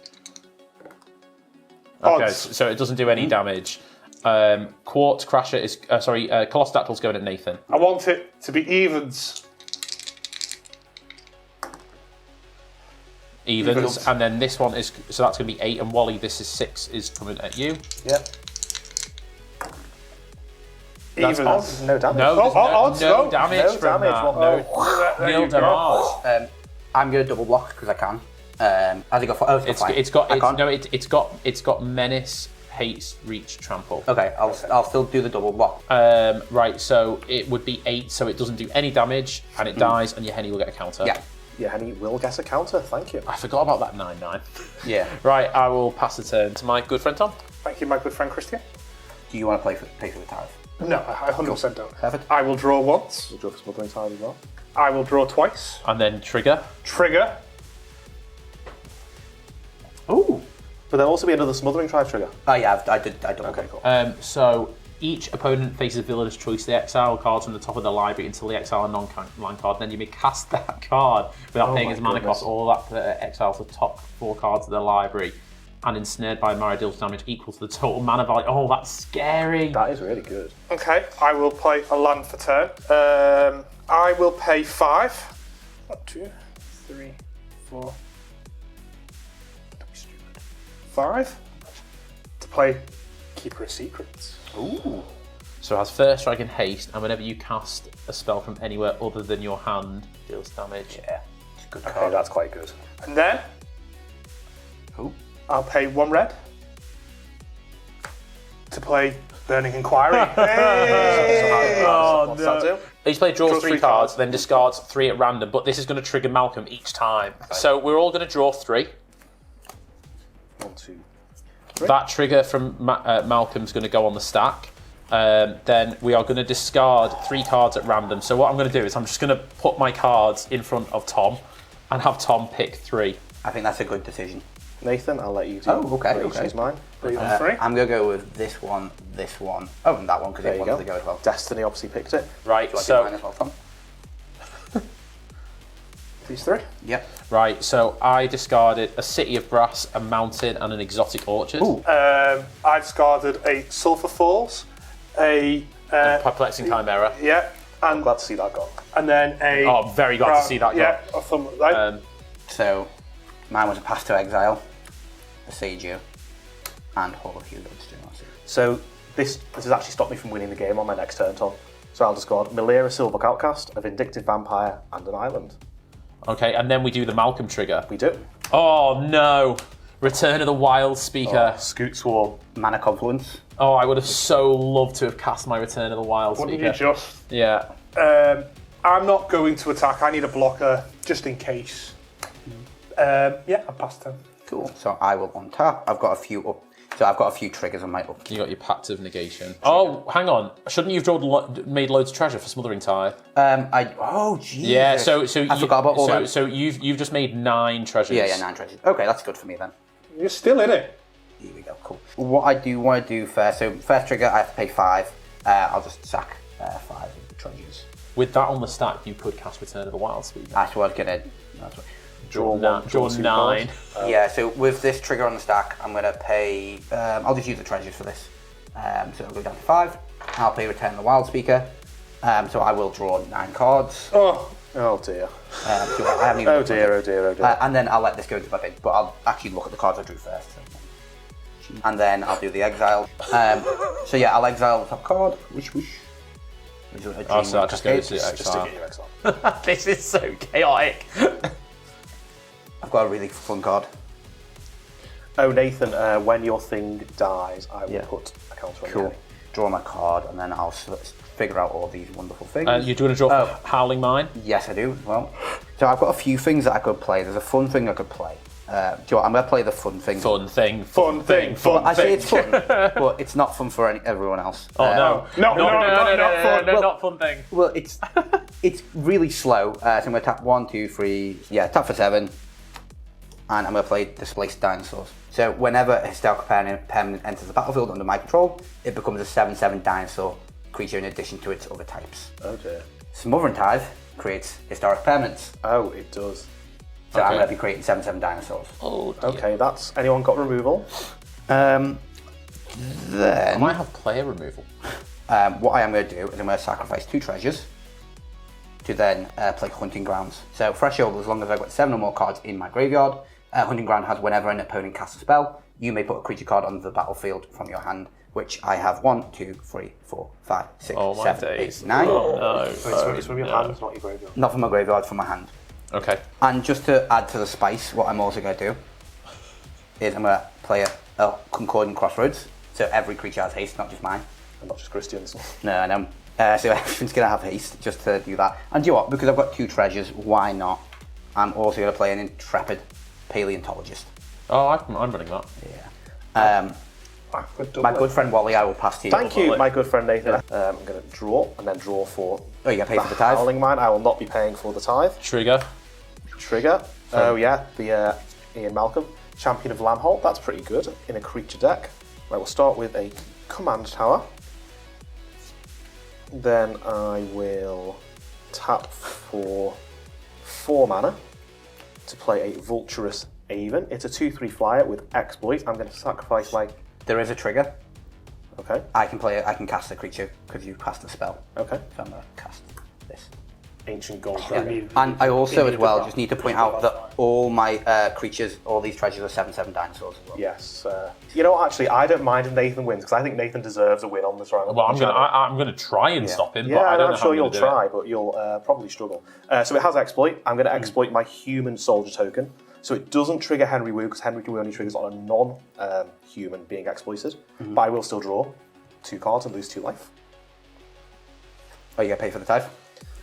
Okay, Odds. so it doesn't do any damage. Quartz Crasher is Colossodactyl's going at Nathan. I want it to be evens. Evens, and then this one is so that's going to be 8, and Wally, this is 6, is coming at you. Yep. That's Evens. odds. No damage. No, there's odds, no no. damage No from damage, that. well, No, There you nil go. damage. I'm going to double block because I can. Has it got 4? Oh, It's got menace, haste, reach, trample. Okay, I'll still do the double block. Right, so it would be 8, so it doesn't do any damage, and it dies, and your Henny will get a counter. Yeah. Yeah, and he will guess a counter. Thank you. I forgot about that 9/9. Yeah. Right, I will pass the turn to my good friend Tom. Thank you, my good friend Christian. Do you want to pay for the tariff? No, I 100% don't. Perfect. I will draw once. We'll draw for smuggling time as well. I will draw twice. And then trigger. Trigger. Ooh. But there'll also be another smothering tribe trigger. Oh yeah, I double Okay, block. cool. So each opponent faces a villain's choice. They exile cards from the top of the library until they exile a non-land card. Then you may cast that card without paying my its mana goodness. cost. All that exiles the top 4 cards of the library. And ensnared by Mara deals damage equal to the total mana value. Oh, that's scary. That is really good. Okay, I will play a land for turn. I will pay 5. 1, 2, 3, 4. Don't be stupid. 5 to play Keeper of Secrets. Ooh. So it has first strike and haste, and whenever you cast a spell from anywhere other than your hand, deals damage. Yeah, it's a good Okay, card. that's quite good. And then Cool. I'll pay 1 red to play Burning Inquiry. Hey! What's that do? Each player draws 3 cards, then discards 3 at random, but this is going to trigger Malcolm each time. Okay. So we're all going to draw 3. 1, 2, 3. That trigger from Malcolm's going to go on the stack. Then we are going to discard 3 cards at random. So what I'm going to do is I'm just going to put my cards in front of Tom and have Tom pick 3. I think that's a good decision. Nathan, I'll let you do. Oh, okay. Choose mine. I'm going to go with this one. Oh, and that one because it wanted to go as well. Destiny obviously picked it. Right, so mine as well, Tom? These 3? Yep. Right, so I discarded a City of Brass, a Mountain, and an Exotic Orchard. Ooh. I discarded a Sulphur Falls, a Perplexing Chimera. Yeah. And I'm glad to see that gone. And then a... Oh, I'm very glad to see that yeah, gone. Right. So, mine was a Path to Exile, a Seiju, and Hall of Heroes. So, this has actually stopped me from winning the game on my next turn, Tom. So I'll discard Milera Silverk Outcast, a Vindictive Vampire, and an Island. Okay, and then we do the Malcolm trigger. We do. Oh, no. Return of the Wild Speaker. Scoot Swarm. Mana Confluence. Oh, I would have so loved to have cast my Return of the Wild Wouldn't Speaker. you just? Yeah. I'm not going to attack. I need a blocker just in case. Yeah, I passed him. Cool. So I will untap. I've got a few up. So I've got a few triggers on my upkeep. You got your Pact of Negation. Oh, hang on. Shouldn't you have made loads of treasure for Smothering Tithe? Oh, Jesus. Yeah. So I forgot about all that. So you've just made 9 treasures. Yeah, 9 treasures. Okay, that's good for me then. You're still in it. Here we go. Cool. What I do want to do first. So first trigger, I have to pay 5. I'll just sack 5 of the treasures. With that on the stack, you could cast Return of the Wild Speaker. That's what I was gonna. Draw 9. Yeah, so with this trigger on the stack, I'm going to pay... I'll just use the treasures for this. So it'll go down to 5. I'll pay Return the Wild Speaker. So I will draw 9 cards. Oh dear. So I haven't even Oh dear. and then I'll let this go into my bin, but I'll actually look at the cards I drew first. So. And then I'll do the exile. So yeah, I'll exile the top card. Whoosh. Oh, so I'll just go to exile. This is so chaotic. I've got a really fun card. Oh, Nathan, when your thing dies, I will put a counter on Cool. Draw my card, and then I'll figure out all these wonderful things. You're doing a draw for Howling Mine? Yes, I do as well. So I've got a few things that I could play. There's a fun thing I could play. Do you know what? I'm going to play the fun thing. Fun thing. I say it's fun, but it's not fun for everyone else. Oh, no, not fun thing. Well, it's really slow. So I'm going to tap 1, 2, 3. Yeah, tap for 7. And I'm going to play Displaced Dinosaurs. So whenever a historical permanent enters the battlefield under my control, it becomes a 7/7 dinosaur creature in addition to its other types. Oh dear. Smothering Tithe creates historic permanents. Oh, it does. So I'm going to be creating 7/7 dinosaurs. Oh, dear. Okay, that's... Anyone got removal? Then... I might have player removal. What I am going to do is I'm going to sacrifice 2 treasures to then play Hunting Grounds. So threshold, as long as I've got 7 or more cards in my graveyard, Hunting Ground has whenever an opponent casts a spell, you may put a creature card onto the battlefield from your hand, which I have 1, 2, 3, 4, 5, 6, 7, 8, 9. It's from your hand, not your graveyard. Not from my graveyard, from my hand. Okay. And just to add to the spice, what I'm also going to do is I'm going to play a Concordant Crossroads. So every creature has haste, not just mine. And not just Christians. No, I know. So everything's going to have haste, just to do that. And do you know what? Because I've got 2 treasures, why not? I'm also going to play an Intrepid Paleontologist. Oh, I'm running that. Yeah. My good friend Wally, I will pass to you. Thank you, my good friend Nathan. I'm going to draw, and then draw for... Oh, you get paid for the tithe? Howling Mine. I will not be paying for the tithe. Trigger. Oh yeah, the Ian Malcolm. Champion of Lambholt. That's pretty good in a creature deck. Right, we'll start with a Command Tower. Then I will tap for 4 mana to play a Vulturous Aven. It's a 2/3 flyer with Exploit. I'm going to sacrifice my... There is a trigger. Okay. I can cast a creature because you cast a spell. Okay. So I'm going to cast this. Ancient Gold Dragon. And I also, as well, just need to point out that all my creatures, all these treasures are 7/7 dinosaurs as well. Yes. You know what, actually, I don't mind if Nathan wins, because I think Nathan deserves a win on this round. Well, I'm gonna try and stop him, but I don't know I'm sure you'll how try, but you'll probably struggle. So it has Exploit. I'm going to exploit my Human Soldier token. So it doesn't trigger Henry Wu, because Henry Wu only triggers on a non-human being exploited. Mm-hmm. But I will still draw 2 cards and lose 2 life. Oh, you get paid for the tithe?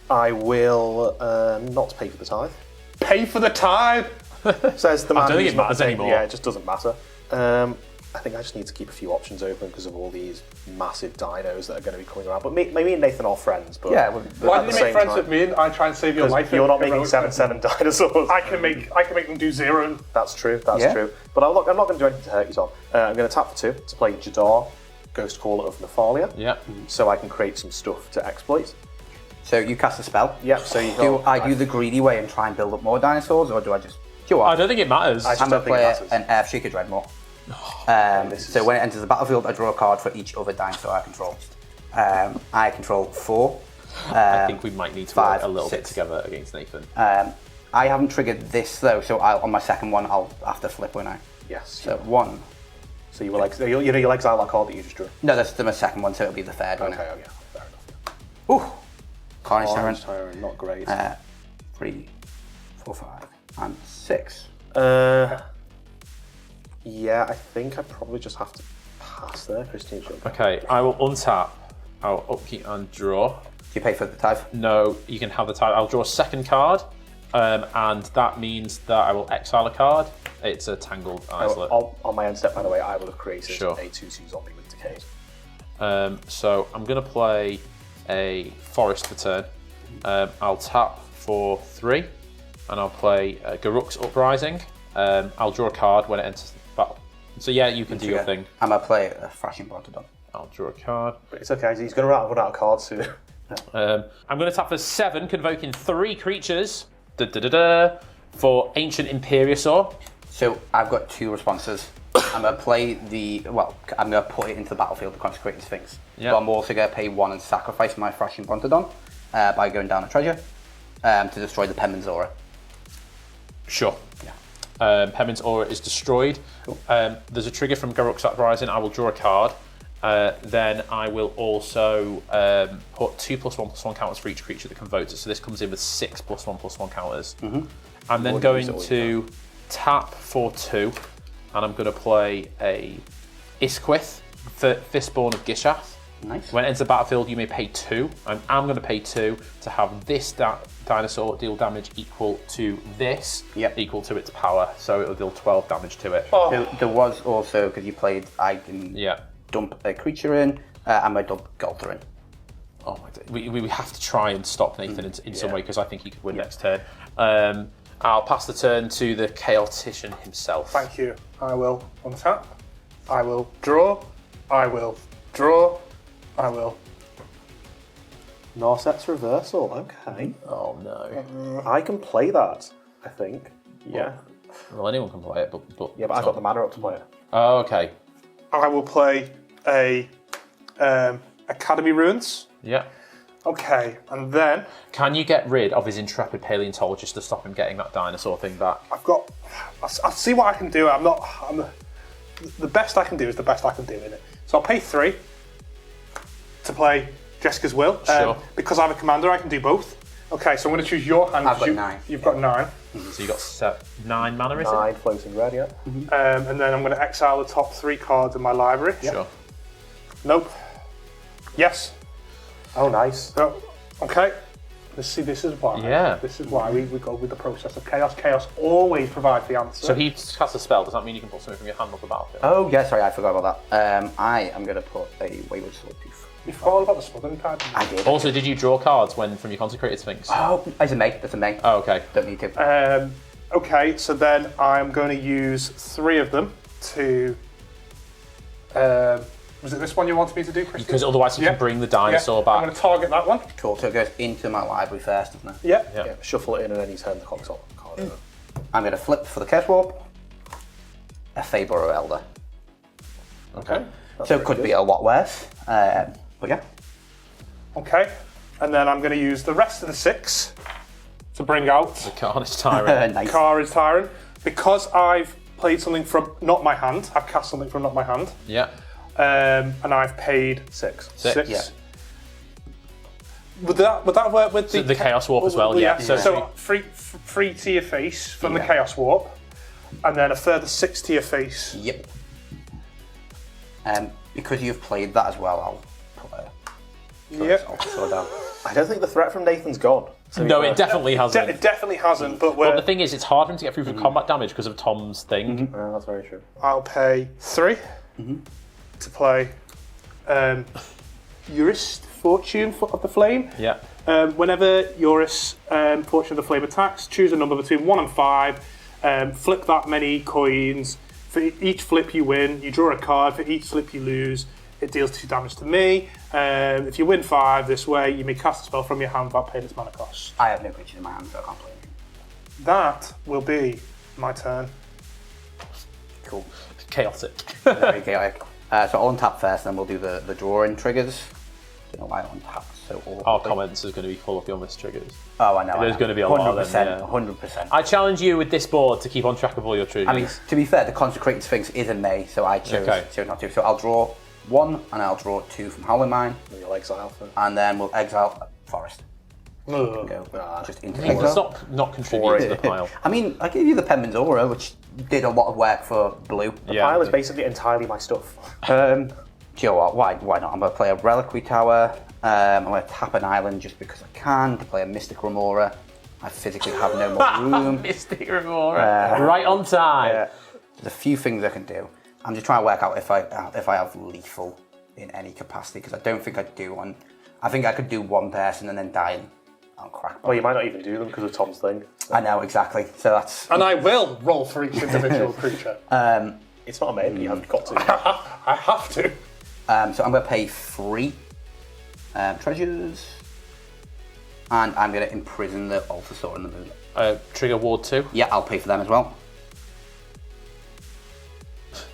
I will not pay for the tithe. Pay for the tithe! Says the man. I don't think who's it not matters paying. anymore. Yeah, it just doesn't matter. I think I just need to keep a few options open because of all these massive dinos that are going to be coming around. But me and Nathan are friends. But Yeah. Why didn't you make friends with me and I try and save your life? You're not making 7/7 dinosaurs. I can make them do 0. That's true. That's true. But I'm not going to do anything to hurt you, Tom. I'm going to tap for 2 to play Jadar, Ghost Caller of Nephalia. Yeah. So I can create some stuff to exploit. So you cast a spell. Yep. So you Do I do the greedy way and try and build up more dinosaurs, or do I just? Do you know what? I don't think it matters. I just I'm don't going to think play it matters. an Earthshaker Dreadmore. So when it enters the battlefield, I draw a card for each other dinosaur I control. I control 4. I think we might need to 5, work a little 6. bit together against Nathan. I haven't triggered this though, so on my second one, I'll have to flip when I. Yes. So 1. So you will you'll exile that card that you just drew. No, that's my second one, so it'll be the third one. Okay. Oh yeah. Fair enough. Ooh. Carnage Orange Tyrant. Tyrant, not great. 3, 4, 5, and 6. Yeah, I think I probably just have to pass there, Christine. Okay, I will untap. I'll upkeep and draw. Do you pay for the tithe? No, you can have the type. I'll draw a second card, and that means that I will exile a card. It's a Tangled Islet. On my end step, by the way, I will have created Sure. a 2/2 zombie with Decayed. So I'm going to play a Forest for turn. I'll tap for 3, and I'll play Garruk's Uprising. I'll draw a card when it enters the battle. So yeah, you can do your thing. I'm going to play a Thrashing Brontodon. I'll draw a card. But it's okay, he's going to run out of cards soon. I'm going to tap for 7, convoking 3 creatures for Ancient Imperiosaur. So I've got 2 responses. I'm going to play I'm going to put it into the battlefield, the Consecrated Sphinx. Yep. But I'm also going to pay 1 and sacrifice my Thrashing Brontodon by going down a treasure to destroy the Penman's Aura. Sure. Yeah. Penman's Aura is destroyed. Cool. There's a trigger from Garruk's Uprising. I will draw a card. Then I will also put 2+1/+1 counters for each creature that convotes it. So this comes in with 6+1/+1 counters. Mm-hmm. I'm then going to tap for 2, and I'm going to play a Isquith, Fistborn of Gishath. Nice. When it enters the battlefield, you may pay 2. I'm going to pay 2 to have this dinosaur deal damage equal to this, equal to its power. So it'll deal 12 damage to it. Oh. There was also, because you played, I can dump a creature in, and I dump Golter in. Oh my God. We have to try and stop Nathan in some way, because I think he could win next turn. I'll pass the turn to the Chaotician himself. Thank you. I will untap. I will draw. I will draw. I will. Narset's Reversal, okay. Oh no. I can play that, I think. Yeah. Well, anyone can play it, but Yeah, but I've got the mana up to play it. Oh, okay. I will play a Academy Ruins. Yeah. Okay, and then Can you get rid of his intrepid paleontologist to stop him getting that dinosaur thing back? I'll see what I can do. The best I can do is the best I can do in it. So I'll pay 3 to play Jessica's Will. Sure. Because I'm a commander, I can do both. Okay, so I'm going to choose your hand. I've got 9. You've got 9. So you got 9 mana, is 9 floating red, yeah. And then I'm going to exile the top 3 cards in my library. it? Sure. Nope. Yes. Oh, nice. No. Okay. This is why. Yeah. This is why we go with the process of chaos. Chaos always provides the answer. So he casts a spell. Does that mean you can put something from your hand on the battlefield? Oh, yeah, sorry, I forgot about that. I am going to put a Wayward Swordtooth. You forgot all about the smuggling card. I did. Also, did you draw cards from your Consecrated Sphinx? Oh, it's a May. That's a May. Oh, okay. Don't need to. Okay, so then I'm going to use 3 of them to. Was it this one you wanted me to do, Christian? Because otherwise you can bring the dinosaur back. I'm going to target that one. Cool, so it goes into my library first, doesn't it? Yeah. Yeah. Shuffle it in and then you turn the console card over. I'm going to flip for the Curse Warp, a Fabor Elder. Okay. So it could be a lot worse, but yeah. Okay, and then I'm going to use the rest of the 6 to bring out The Carnage Tyrant. Nice. Carnage Tyrant. Because I've played something from not my hand, I've cast something from not my hand, Yeah. and I've paid 6. 6. Yeah. Would that work with The Chaos Warp as well, yeah. So free to your face from the Chaos Warp, and then a further 6 to your face. Yep. Because you've played that as well, I'll put a Yep. I'll slow down. I don't think the threat from Nathan's gone. No, it definitely hasn't. It definitely hasn't, but But the thing is, it's hard for him to get through for combat damage because of Tom's thing. Yeah, that's very true. I'll pay 3 to play Eurus Fortune of the Flame. Yeah. Whenever Eurus Fortune of the Flame attacks, choose a number between 1 and 5, flip that many coins. For each flip you win, you draw a card. For each flip you lose, it deals 2 damage to me. If you win 5 this way, you may cast a spell from your hand without paying its mana cost. I have no creatures in my hand, so I can't play anything. That will be my turn. Cool. Chaotic. Very chaotic. So I'll untap first, then we'll do the drawing triggers. Don't know why I untap so awkwardly. Our comments are going to be full of your missed triggers. Oh, I know. There's going to be a lot of them. 100%. I challenge you with this board to keep on track of all your triggers. I mean, to be fair, the Consecrated Sphinx is in May, so I chose not to. So I'll draw 1, and I'll draw 2 from Howling Mine. And you'll exile for... And then we'll exile a Forest. Ugh. Go just into Let's exile. not contribute to the pile. I mean, I gave you the Penman's Aura, which did a lot of work for blue. The pile is basically entirely my stuff. Do you know what? Why not? I'm going to play a Reliquary Tower. I'm going to tap an island just because I can to play a Mystic Remora. I physically have no more room. Mystic Remora. Right on time. Yeah. There's a few things I can do. I'm just trying to work out if I have lethal in any capacity, because I don't think I do one. I think I could do one person and then die on crack. Well, you might not even do them because of Tom's thing. I know, exactly. So that's... And I will roll for each individual creature. It's not a maybe, you've got to. I have to. So I'm going to pay 3 treasures, and I'm going to imprison the Altasaur in the moon. Trigger Ward 2. Yeah, I'll pay for them as well.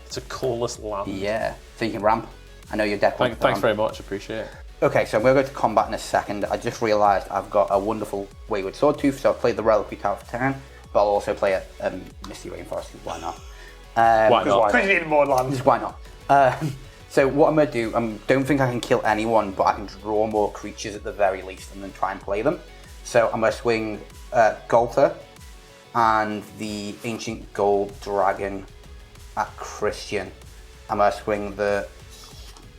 It's a coolest land. Yeah, so you can ramp. I know your deck. Thanks very much, appreciate it. Okay, so I'm going to go to combat in a second. I just realised I've got a wonderful Wayward Swordtooth, so I'll play the Reliquary Tower for 10, but I'll also play a Misty Rainforest. Why not? Why not? Because you need more land. Just why not? So what I'm going to do, I don't think I can kill anyone, but I can draw more creatures at the very least and then try and play them. So I'm going to swing Golter and the Ancient Gold Dragon at Christian. I'm going to swing the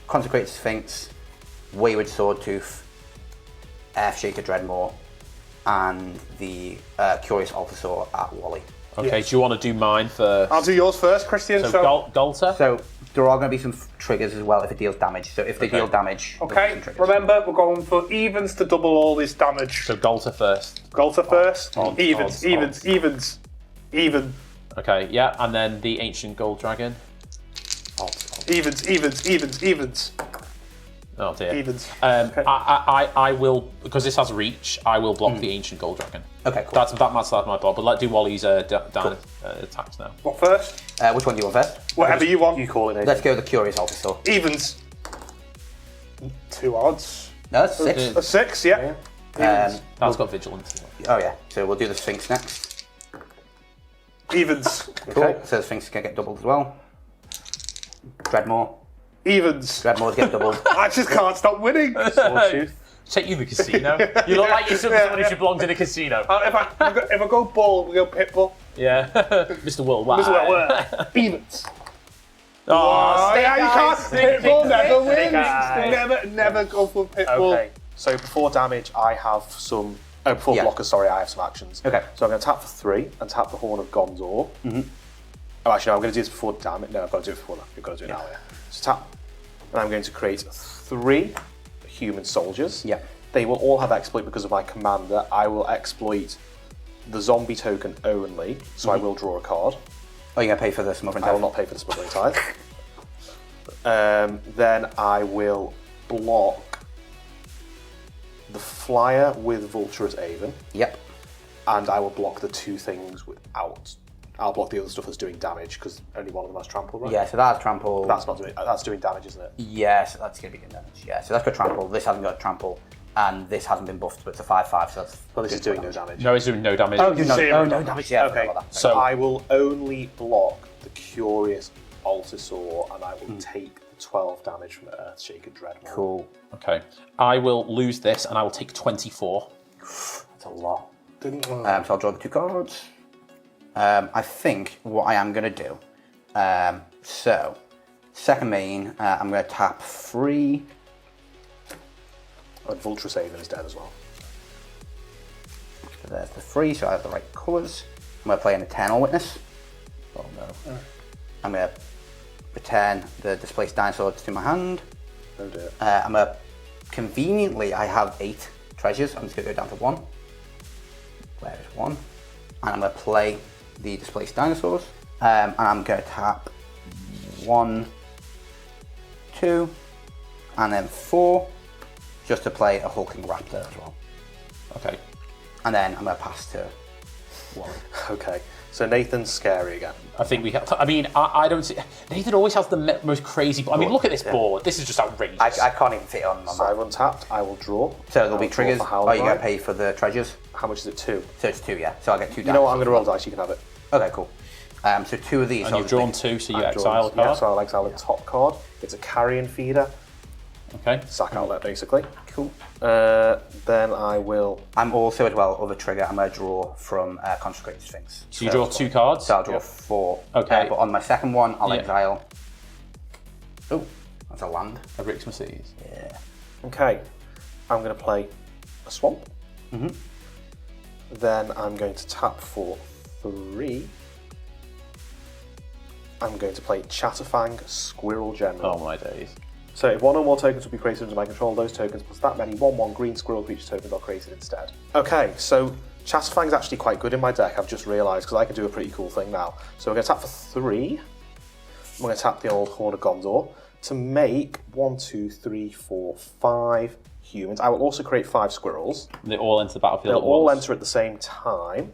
Consecrated Sphinx, Wayward Swordtooth, Earthshaker Dreadmore, and the Curious Altasaur at Wally. Okay, do you want to do mine first? I'll do yours first, Christian. So Golter? So there are going to be some triggers as well if it deals damage. So if they deal damage, there'll be Okay, some triggers. remember, we're going for evens to double all this damage. So Golter first. Golter first. Odds, Evens. Okay, yeah, and then the Ancient Gold Dragon. Evens. Oh dear. Evens. I will, because this has reach, I will block the Ancient Gold Dragon. Okay, cool. That's my board, but let's do Wally's attacks now. What first? Which one do you want first? Whatever you want. You call it, Nathan. Let's go with the Curious Altasaur. Evens. 2 odds. No, that's 6. A 6, yeah. That's got Vigilance. Oh yeah, so we'll do the Sphinx next. Evens. Cool. So the Sphinx can get doubled as well. Dreadmore. Evens. Dreadmores get doubled. I just can't stop winning. Swordtooth. Take you to the casino. You look like you're someone who should belong to the casino. If I go ball, we go pitbull. Yeah. Mr. Worldwide. This is what we're Evens. Oh, Yeah, you can't. Pitbull never eyes. wins. Never go for pitbull. Okay, so before damage, I have some... before blockers, sorry, I have some actions. Okay. So I'm going to tap for 3 and tap the Horn of Gonzor. Oh, actually, no, I'm going to do this before damage. No, I've got to do it before that. We've got to do it now, yeah. So tap, and I'm going to create 3 human soldiers. Yeah. They will all have exploit because of my commander. I will exploit the zombie token only, so I will draw a card. Oh, you're going to pay for the Smothering I will Tithe? not pay for the smuggling tithe. Then I will block the flyer with Vulturous Aven, Yep. and I will block the 2 things without. I'll block the other stuff that's doing damage because only one of them has trample, right? Yeah, so that's trample. That's not doing. That's doing damage, isn't it? Yeah, so that's going to be good damage. Yeah, so that's got trample. This hasn't got trample, and this hasn't been buffed, but it's a 5/5, so that's. Well, this is doing no damage. No, it's doing no damage. Oh, no, Zero no damage. Yeah, I forgot Okay, about that. so So- I will only block the Curious Altasaur, and I will take the 12 damage from Earthshaker Dreadmore. Cool. Okay. I will lose this and I will take 24. That's a lot. Didn't So I'll draw the 2 cards. I think what I am going to do. So, second main, I'm going to tap 3 And Vulture Saving is dead as well. So there's the 3, so I have the right colours. I'm going to play an Eternal Witness. Oh no. I'm going to return the displaced dinosaur to my hand. Oh dear. I'm going to, conveniently, I have 8 treasures. I'm just going to go down to 1. Where is 1? And I'm going to play the displaced dinosaurs. And I'm going to tap 1, 2, and then 4, just to play a hulking raptor as well. Okay. And then I'm going to pass to Wally. Okay. So Nathan's scary again. I think we have. I mean, I don't see. Nathan always has the most crazy. I mean, look at this board. This is just outrageous. I can't even fit it on So I've untapped. I will draw. So there'll be I'll draw triggers. for Oh, you Howlbite. got to pay for the treasures. How much is it? 2. So it's 2, yeah. So I'll get 2 You know what? I'm dice. going to roll dice. You can have it. Okay, cool. So 2 of these. And I'll you've just drawn make- 2, so you I've exile a drawn- card. Yeah, so I'll exile the top card. It's a carrion feeder. Okay. Sack outlet, basically. Cool. Then I will. I'm also, as well, other trigger, I'm going to draw from Consecrated Sphinx. So you draw 2 cards. So I'll draw 4. Okay. But on my second one, I'll Yeah. exile. Oh, that's a land. A Rixmacies. Yeah. Okay. I'm going to play a swamp. Then I'm going to tap for 3. I'm going to play Chatterfang Squirrel General. Oh my days. So if 1 or more tokens will be created under my control, those tokens plus that many 1/1 green squirrel creature tokens are created instead. Okay, so Chatterfang's actually quite good in my deck, I've just realised, because I can do a pretty cool thing now. So we're going to tap for 3. I'm going to tap the old Horn of Gondor to make 1, 2, 3, 4, 5 humans. I will also create 5 squirrels. They all enter the battlefield. They'll at all once. enter at the same time.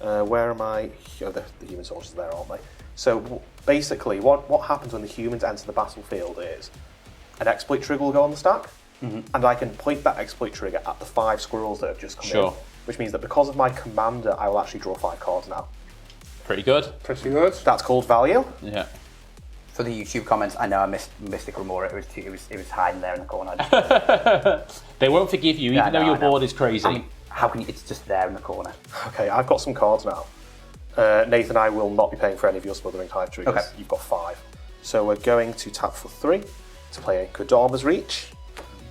Where am I? Oh, the human soldiers are there, aren't they? So basically, what happens when the humans enter the battlefield is an exploit trigger will go on the stack, and I can point that exploit trigger at the 5 squirrels that have just come in. Which means that because of my commander, I will actually draw 5 cards now. Pretty good. Pretty good. That's called value. Yeah. For the YouTube comments, I know I missed Mystic Remora. It was hiding there in the corner. They won't forgive you, Yeah, even though no, your I know. board is crazy. I mean, how can you? It's just there in the corner. Okay, I've got some cards now. Nathan, I will not be paying for any of your Smothering Hive triggers. Okay. You've got 5. So we're going to tap for 3 to play a Kodama's Reach.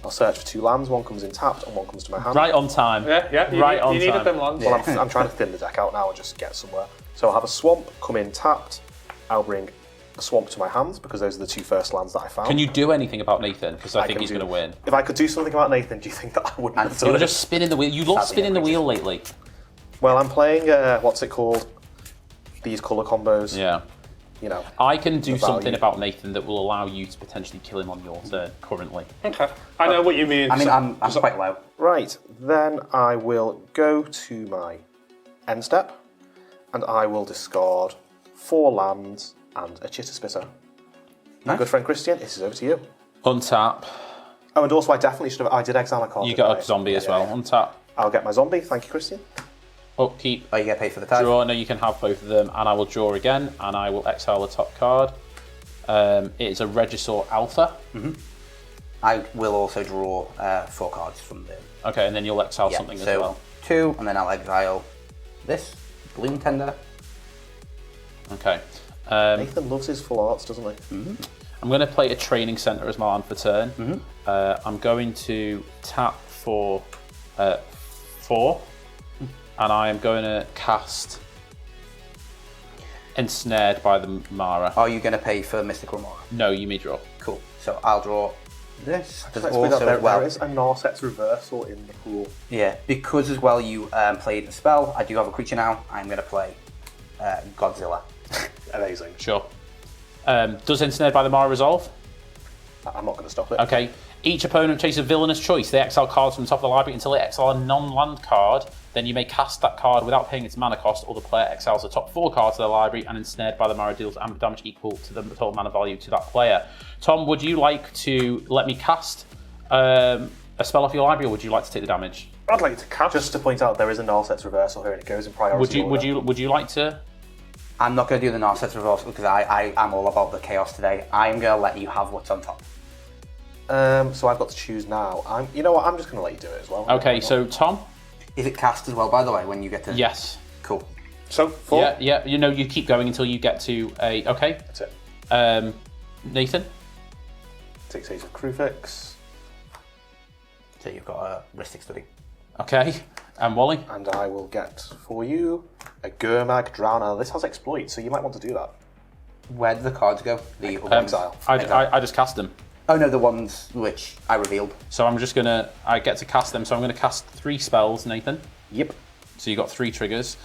I'll search for 2 lands. 1 comes in tapped and 1 comes to my hand. Right on time. Yeah, you Right need, on you need time. a them lands. Well, I'm trying to thin the deck out now and just get somewhere. So I'll have a Swamp come in tapped. I'll bring a Swamp to my hands because those are the 2 first lands that I found. Can you do anything about Nathan? Because I think can he's do- going to win. If I could do something about Nathan, do you think that I wouldn't have done You're it? just spinning the wheel. You love Sadly, spinning the yeah, wheel lately. Well, I'm playing, what's it called? These colour combos. Yeah. You know. I can do The something value. about Nathan that will allow you to potentially kill him on your turn currently. Okay. I know what you mean. I mean, So- I'm quite low. Right, then I will go to my end step and I will discard 4 lands and a Chitter Spitter. My good friend Christian, this is over to you. Untap. Oh, and also I definitely should have. I did exile a card. You didn't got I? a zombie as Yeah, well. yeah. Untap. I'll get my zombie. Thank you, Christian. Upkeep. Oh, you get paid for the tag. Draw. No, you can have both of them, and I will draw again, and I will exile the top card. It is a Regisaur Alpha. I will also draw 4 cards from the. Okay, and then you'll exile Yeah, something so as well. 2, and then I'll exile this Bloom Tender. Okay. Nathan loves his full arts, doesn't he? I'm going to play a training center as my land for turn. I'm going to tap for 4, and I am going to cast Ensnared by the Mara. Are you going to pay for Mystic Remora? No, you may draw. Cool. So I'll draw this. There's Let's bring up also, there, well, there is a Narset's Reversal in the pool. yeah, because as well you played a spell. I do have a creature now. I'm going to play Godzilla. Amazing. Sure. Does Ensnared by the Mara resolve? I'm not going to stop it. Okay. Each opponent takes a villainous choice. They exile cards from the top of the library until they exile a non-land card. Then you may cast that card without paying its mana cost, or the player exiles the top 4 cards of their library, and Ensnared by the Mara deals damage equal to the total mana value to that player. Tom, would you like to let me cast a spell off your library, or would you like to take the damage? I'd like to cast. Just to point out, there is a Narset's Reversal here and it goes in priority order. Would you like to? I'm not going to do the Narset's Reversal because I am all about the chaos today. I'm going to let you have what's on top. So I've got to choose now. You know what? I'm just going to let you do it as well. Okay, so Tom? Is it cast as well, by the way, when you get to... Yes. Cool. So 4. Yeah, you know, you keep going until you get to a... Okay. That's it. Nathan? 6 Ace of Crufix. So you've got a Ristic Study. Okay, and Wally? And I will get for you a Gurmag Drown. Now, this has exploit, so you might want to do that. Where did the cards go? The Exile. I just cast them. Oh no, the ones which I revealed. So I'm just gonna, I get to cast them, so I'm gonna cast 3 spells, Nathan. Yep. So you got 3 triggers.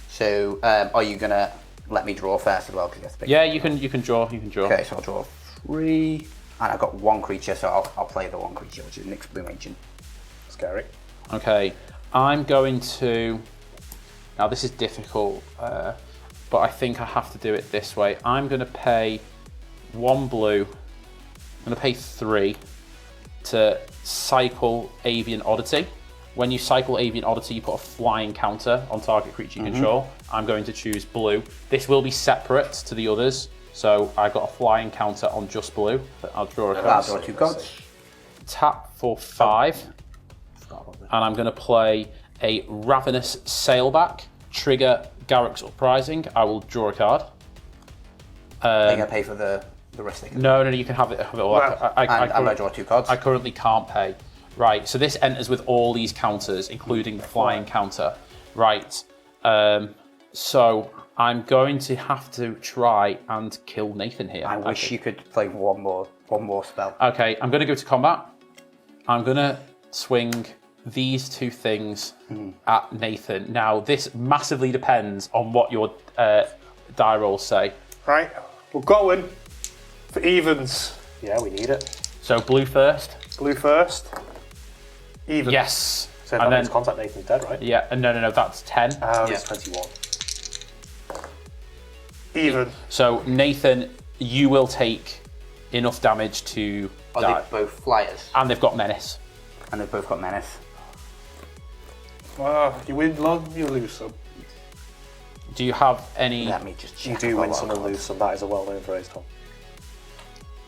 So are you gonna let me draw first as well? Cause you have to pick Yeah, you can draw, Okay, so I'll draw 3. And I've got 1 creature, so I'll play the 1 creature, which is an Bloom Ancient. Scary. Okay, I'm going to, now this is difficult, but I think I have to do it this way. I'm gonna pay 1 blue, I'm going to pay 3 to cycle Avian Oddity. When you cycle Avian Oddity, you put a flying counter on target creature you control. I'm going to choose blue. This will be separate to the others, so I've got a flying counter on just blue. I'll draw a card. I'll draw 2 cards. Tap for 5, and I'm going to play a Ravenous Sailback. Trigger Garruk's Uprising. I will draw a card. Are you going to pay for the Ristic? No, you can have it all. Well, I'm going to draw 2 cards. I currently can't pay. Right, so this enters with all these counters, including the flying counter. Right, so I'm going to have to try and kill Nathan here. I wish you could play one more spell. Okay, I'm going to go to combat. I'm going to swing these 2 things at Nathan. Now, this massively depends on what your die rolls say. Right, we're going for evens. Yeah, we need it. So blue first. Blue first. Even. Yes. So that means Contact Nathan's dead, right? Yeah, no, that's 10. It's 21. Even. So Nathan, you will take enough damage to Are die. they both flyers? And they've got Menace. And they've both got Menace. You win some, you lose some. Do you have any... Let me just check. You do win some and lose some. That is a well-known phrase, Tom.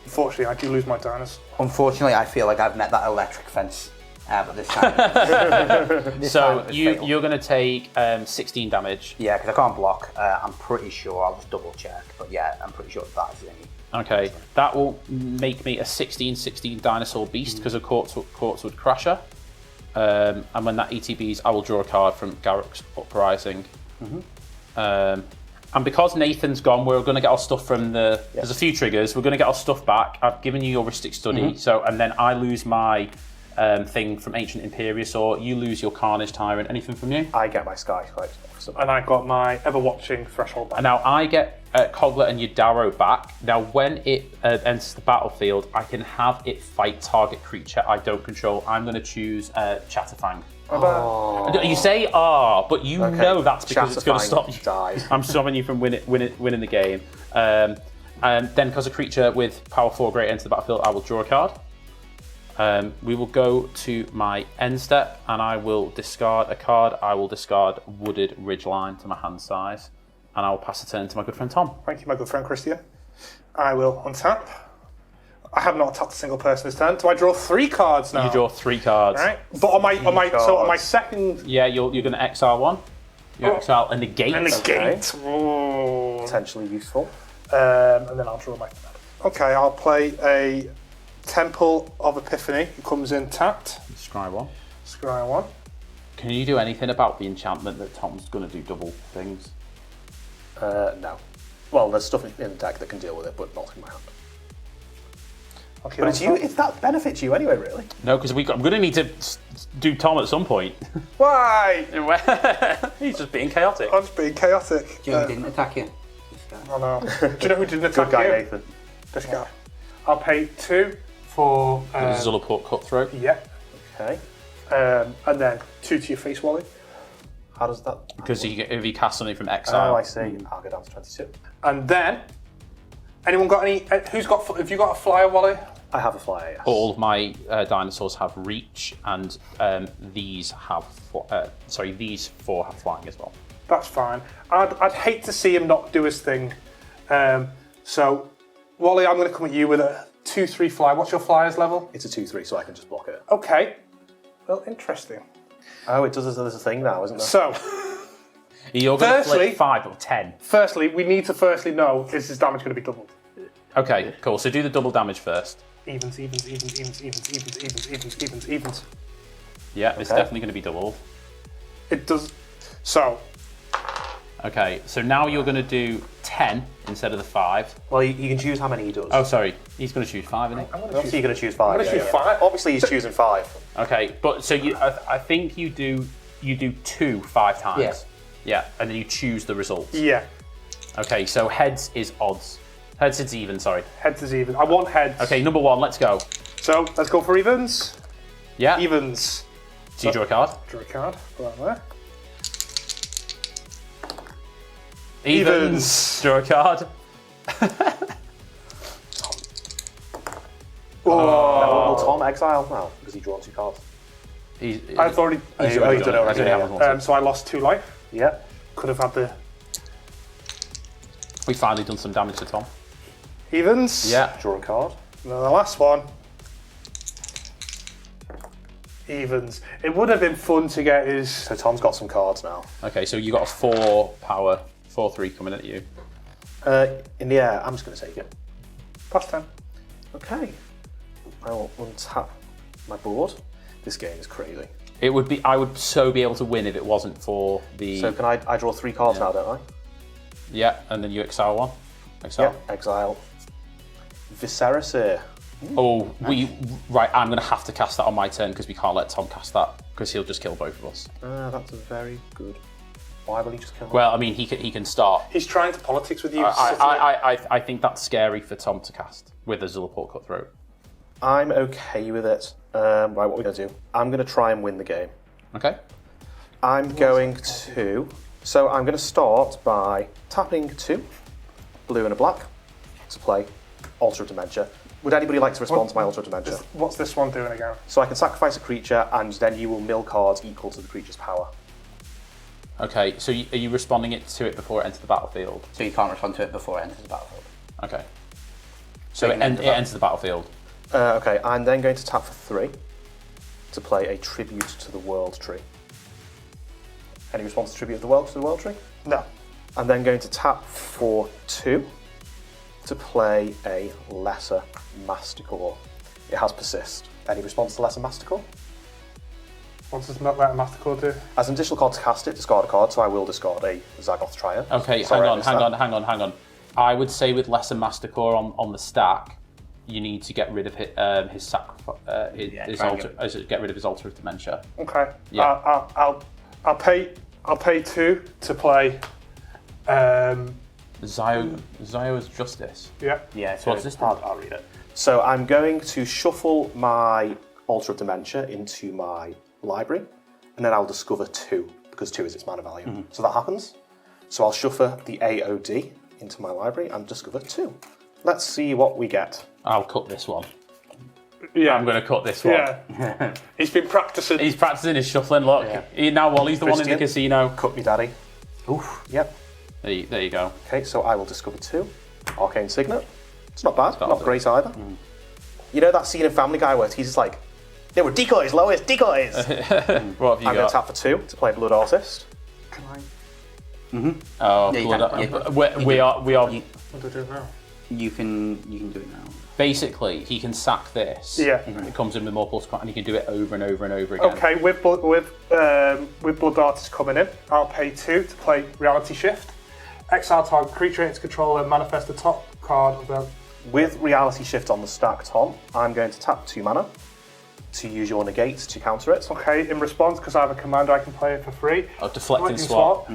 Unfortunately, I do lose my dinosaur. Unfortunately, I feel like I've met that electric fence. But this time... So you're going to take 16 damage. Yeah, because I can't block. I'm pretty sure. I'll just double check. But yeah, I'm pretty sure that is the only... Okay, that will make me a 16/16 dinosaur beast because of Quartzwood Crasher. And when that ETBs, I will draw a card from Garruk's Uprising. And because Nathan's gone, we're going to get our stuff from the... There's a few triggers. We're going to get our stuff back. I've given you your Ristic Study, and then I lose my thing from Ancient Imperius, or you lose your Carnage Tyrant. Anything from you? I get my Sky Swipe. And I got my Ever-Watching Threshold back. And now I get Cogler and Yadaro back. Now when it enters the battlefield, I can have it fight target creature I don't control. I'm going to choose Chatterfang. You say but you know that's because it's going to stop you. Die. I'm stopping you from winning the game. And then because a creature with power 4 greater enters the battlefield, I will draw a card. We will go to my end step and I will discard a card. I will discard Wooded Ridgeline to my hand size and I will pass the turn to my good friend Tom. Thank you, my good friend Christian. I will untap. I have not attacked a single person this turn. Do I draw 3 cards now? You draw 3 cards. Right. But on my second... Yeah, you're going to exile 1. You exile a negate. A negate. Okay. Potentially useful. And then I'll draw my... Okay, I'll play a Temple of Epiphany. It comes in tapped. Scry 1. Scry 1. Can you do anything about the enchantment that Tom's going to do double things? No. Well, there's stuff in the deck that can deal with it, but not in my hand. Okay, But it's that benefits you anyway, really. No, because I'm going to need to do Tom at some point. Why? He's just being chaotic. I'm just being chaotic. Joe didn't attack you. Oh no. Do you know who didn't attack Good guy, you? Nathan. This guy. I'll pay 2 for... Zullaport Cutthroat. Yeah. Okay. And then 2 to your face, Wally. How does that... Because if you cast something from exile. Oh, I see. I'll go down to 22. And then... Anyone got any... Have you got a flyer, Wally? I have a flyer, yes. All of my dinosaurs have reach, and these have... these 4 have flying as well. That's fine. I'd hate to see him not do his thing. So, Wally, I'm going to come at you with a 2/3 fly. What's your flyer's level? It's a 2/3, so I can just block it. Okay. Well, interesting. Oh, it does. There's a thing now, isn't there? So, You're going to Firstly- flip 5 or 10. firstly, we need to know, is his damage going to be doubled? Okay, cool. So do the double damage first. Evens. Yeah, it's definitely going to be doubled. It does. So. Okay, so now you're going to do 10 instead of the 5. Well, you can choose how many he does. Oh, sorry. He's going to choose 5, isn't he? Obviously, you're going to choose 5. I'm going to choose 5. Obviously, he's choosing 5. Okay, but so I think you do 2 5 times. Yeah. Yeah, and then you choose the results. Yeah. Okay, so heads is odds. Heads is even, sorry. Heads is even. I want heads. Okay, number 1, let's go. So, let's go for evens. Yeah. Evens. So you draw a card. Draw a card. Put that there. Evens. Draw a card. Will Tom exile now because he drawn 2 cards? I've already. He's already done it. already, yeah. So I lost 2 life. Yeah. Could have had the We finally done some damage to Tom. evens. Yeah. Draw a card. And then the last one. Evens. It would have been fun to get his. So Tom's got some cards now. Okay, so you got a 4 power, 4/3 coming at you. In the air, I'm just going to take it. Past 10. Okay. I will untap my board. This game is crazy. It would be. I would so be able to win if it wasn't for the. So can I draw 3 cards now, don't I? Yeah, and then you exile 1. Exile. Yeah. Exile. Viserys. Oh, right. I'm going to have to cast that on my turn because we can't let Tom cast that because he'll just kill both of us. That's a very good. Why will he just kill? Well, I mean, he can start. He's trying to politics with you. I think that's scary for Tom to cast with a Zulaport Cutthroat. I'm okay with it. Right, what are we going to do? I'm going to try and win the game. Okay. I'm going to start by tapping 2 blue and a black to play Altar of Dementia. Would anybody like to respond to my Altar of Dementia? What's this one doing again? So I can sacrifice a creature and then you will mill cards equal to the creature's power. Okay, so are you responding to it before it enters the battlefield? So you can't respond to it before it enters the battlefield. Okay. So it enters the battlefield. Okay, I'm then going to tap for 3 to play a Tribute to the World Tree. Any response to Tribute to the World Tree? No. I'm then going to tap for 2 to play a Lesser Masticore. It has Persist. Any response to Lesser Masticore? What does that Mastercard do? As an additional card to cast it, discard a card, so I will discard a Zagoth Triad. Okay, Sorry, hang on. I would say with Lesser Masticore on the stack, you need to get rid of his get rid of his Altar of Dementia. Okay. Yeah. I'll pay 2 to play. Zio's Justice. Yeah. Yeah, So what's this? I'll read it. So I'm going to shuffle my Altar of Dementia into my library, and then I'll discover 2, because 2 is its mana value. Mm-hmm. So that happens. So I'll shuffle the AOD into my library and discover 2. Let's see what we get. I'll cut this one. Yeah. I'm going to cut this one. Yeah. He's been practicing. He's practicing his shuffling. Look, now Wally's the one in the Christian. casino. Cut me, daddy. Oof. Yep. There you go. Okay, so I will discover 2. Arcane Signet. It's not bad. not Not bad. great either. You know that scene in Family Guy where he's just like, they were decoys, Lois, decoys! What have you I'm going to got? tap for 2 to play Blood Artist. Can I? Oh, Yeah, you blood. can. We are. What do I do now? You can do it now. Basically, he can sack this. Yeah. It comes in with more plus, and he can do it over and over and over again. Okay, with Blood Artist coming in, I'll pay 2 to play Reality Shift. Exile target creature, its controller, manifest the top card of the. With Reality Shift on the stack, Tom, I'm going to tap 2 mana to use your negate to counter it. Okay, in response, because I have a commander, I can play it for free. Oh, deflecting Lightning swap.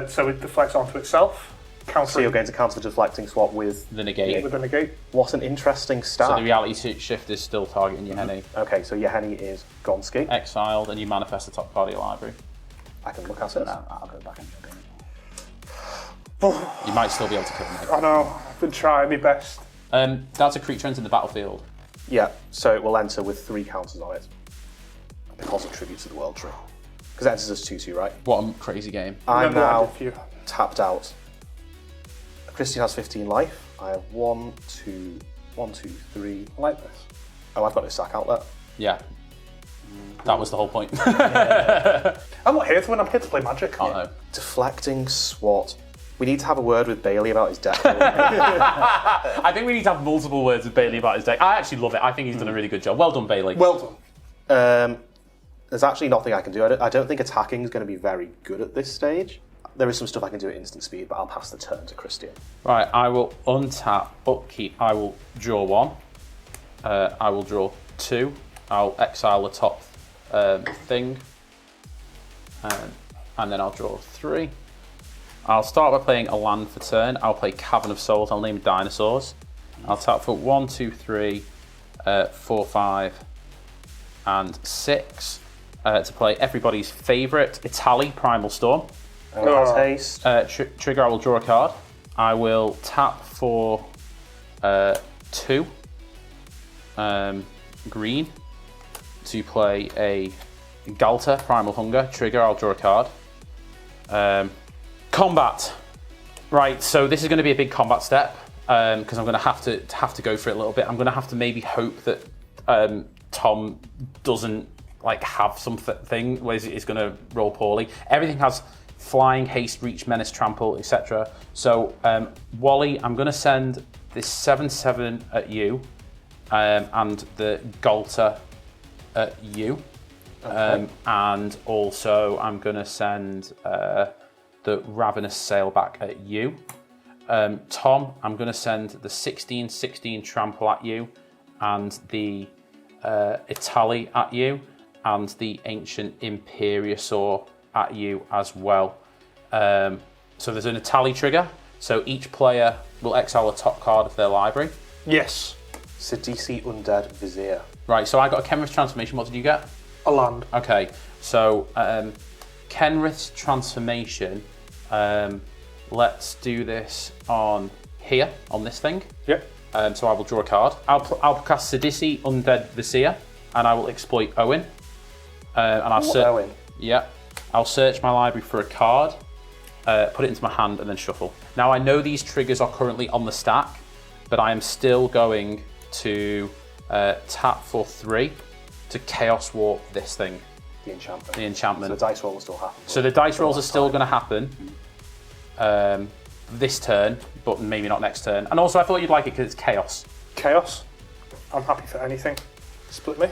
So it deflects onto itself. So you're going to counter the deflecting swap with The negate. with a negate. what an interesting stack. So the reality shift is still targeting your Henny. Okay, so your Henny is Gonski. Exiled, and you manifest the top card of your library. I can look at it. No, I'll go back and jump in. You might still be able to kill him. I know, I've been trying my best. That's a creature entering the battlefield. Yeah, so it will enter with 3 counters on it because of Tribute to the World Tree. Because it enters as 2/2, right? What a crazy game. I'm Remember what I now did for you. tapped out. Christian has 15 life. I have 1, 2, 3. I like this. Oh, I've got no sack outlet. Yeah. That was the whole point. I'm not here to win, I'm here to play Magic. I know. Deflecting SWAT We need to have a word with Bailey about his deck. I think we need to have multiple words with Bailey about his deck. I actually love it. I think he's done a really good job. Well done, Bailey. Well done. There's actually nothing I can do. I don't think attacking is going to be very good at this stage. There is some stuff I can do at instant speed, but I'll pass the turn to Christian. Right, I will untap, upkeep. I will draw 1. I will draw 2. I'll exile the top thing. And then I'll draw 3. I'll start by playing a land for turn. I'll play Cavern of Souls. I'll name dinosaurs. I'll tap for 1, 2, 3, 4, 5, and 6 to play everybody's favourite Italy Primal Storm. Haste. Trigger, I will draw a card. I will tap for 2 green to play a Galta Primal Hunger. Trigger, I'll draw a card. Combat. Right, so this is going to be a big combat step because I'm going to have to go for it a little bit. I'm going to have to maybe hope that Tom doesn't like have something where he's going to roll poorly. Everything has flying, haste, reach, menace, trample, etc. So Wally, I'm going to send this 7/7 at you and the Galta at you. Okay. And also I'm going to send the Ravenous Sailback at you. Tom, I'm going to send the 16/16 trample at you and the Italy at you and the Ancient Imperiosaur at you as well. So there's an Italy trigger. So each player will exile a top card of their library. Yes. Sidisi Undead Vizier. Right, so I got a Kenrith's Transformation. What did you get? A land. Okay, so Kenrith's Transformation. Let's do this on here, on this thing. Yep. So I will draw a card. I'll cast Sidisi Undead Vizier, and I will exploit Owen. And I'll Owen. Yeah. I'll search my library for a card, put it into my hand, and then shuffle. Now I know these triggers are currently on the stack, but I am still going to tap for 3 to Chaos Warp this thing. The enchantment. The enchantment. So the dice roll will still happen. So the dice rolls are still going to happen this turn, but maybe not next turn. And also I thought you'd like it because it's chaos. Chaos. I'm happy for anything. Split me.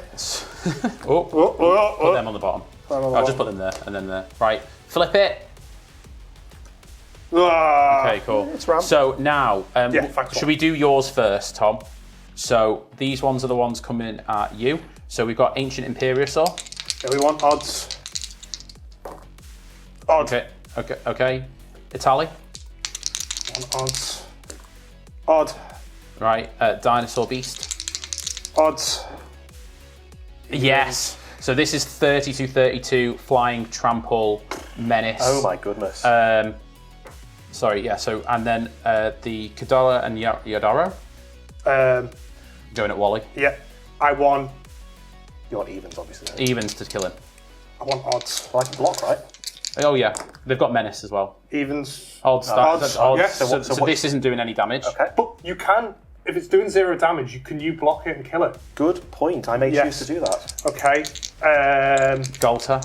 Put them on the bottom. I'll just put them there and then there. Right, flip it. Okay, cool. It's ramp. So now, should we do yours first, Tom? So these ones are the ones coming at you. So we've got Ancient Imperiosaur. Yeah, we want odds. Odd. Okay. Italy. One odds. Odd. Right, Dinosaur Beast. Odds. Yes. So this is 32/32 flying, trample, menace. Oh my goodness. Sorry, yeah. So and then the Kadala and Yadaro. Going at Wally. Yeah. I won. You want evens, obviously. Evens to kill him. I want odds. Well, I can block, right? Oh yeah, they've got menace as well. Evens. Odds. Odds. Odds. Yeah. So this isn't doing any damage. Okay. But you can, if it's doing 0 damage, you block it and kill it. Good point. I may choose to do that. Okay. Galta.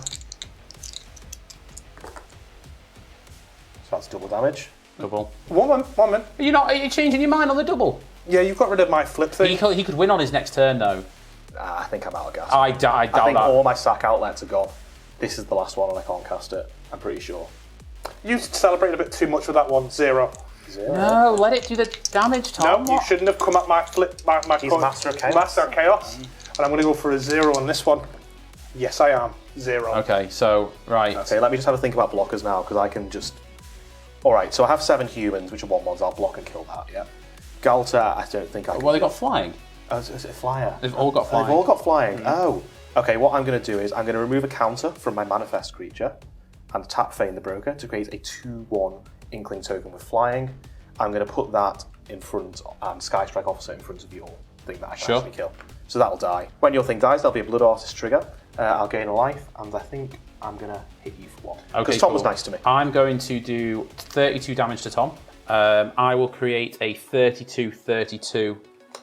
So that's double damage. Double. One minute. Are you changing your mind on the double? Yeah, you've got rid of my flip thing. He could win on his next turn though. I think I'm out of gas. I doubt I think that. all my sack outlets are gone. This is the last one and I can't cast it. I'm pretty sure. You celebrated a bit too much with that one. 0. No, let it do the damage, Tom. No, you shouldn't have come at my flip. He's Master of Chaos. Master of Chaos. And I'm going to go for a 0 on this one. Yes, I am. 0. Okay, so, right. Okay, let me just have a think about blockers now, because I can just... Alright, so I have 7 humans, which are 1/1s. I'll block and kill that, yeah. Galta, I don't think I can... Well, they got flying. Oh, is it a flyer? They've all got flying. They've all got flying. Oh. Okay, what I'm going to do is I'm going to remove a counter from my manifest creature and tap Feign the Broker to create a 2/1 Inkling token with flying. I'm going to put that in front and Sky Strike Officer in front of your thing that I can actually kill. So that'll die. When your thing dies, there'll be a Blood Artist trigger. I'll gain a life, and I think I'm going to hit you for 1. Okay, because Tom was nice to me. I'm going to do 32 damage to Tom. I will create a 32/32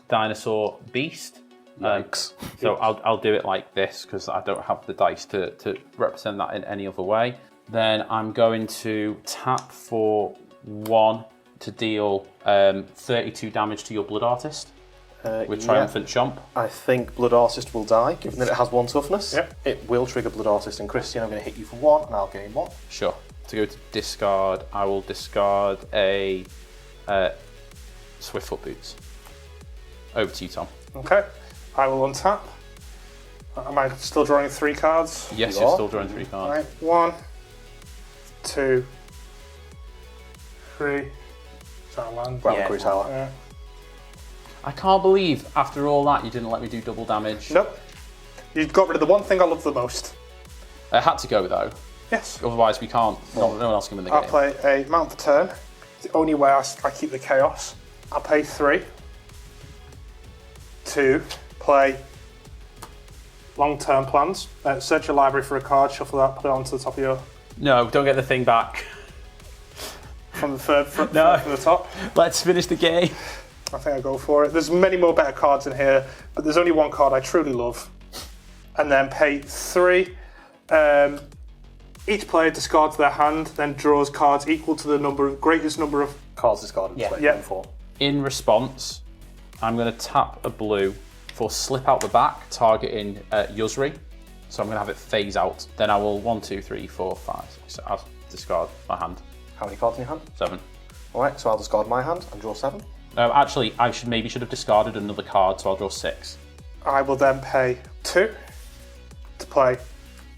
dinosaur beast. So I'll do it like this because I don't have the dice to represent that in any other way. Then I'm going to tap for 1 to deal 32 damage to your Blood Artist with Triumphant Chomp. I think Blood Artist will die, given that it has 1 toughness. Yep. It will trigger Blood Artist, and Christian, I'm going to hit you for 1, and I'll gain 1. Sure. To go to discard, I will discard a Swiftfoot Boots. Over to you, Tom. Okay. I will untap. Am I still drawing 3 cards? Yes, you're still drawing 3 cards. Right. 1, 2, 3. Is that a land? Reliquary Tower. Yeah. I can't believe after all that you didn't let me do double damage. Nope. You got rid of the one thing I love the most. I had to go though. Yes. Otherwise we can't. No one else can win the I'll game. play a Mount for turn. It's the only way I keep the chaos. I'll pay 3 to play long-term plans. Search your library for a card, shuffle that, put it onto the top of your... No, don't get the thing back. From the third, from No. the top. Let's finish the game. I think I go for it. There's many more better cards in here, but there's only one card I truly love. And then pay 3. Each player discards their hand, then draws cards equal to the greatest number of Cards discarded. Yeah. In response, I'm going to tap a blue for Slip Out the Back, targeting Yuzri. So I'm going to have it phase out. Then I will 1, 2, 3, 4, 5, 6. So I'll discard my hand. How many cards in your hand? 7. Alright, so I'll discard my hand and draw 7. Actually, I should have discarded another card, so I'll draw 6. I will then pay 2 to play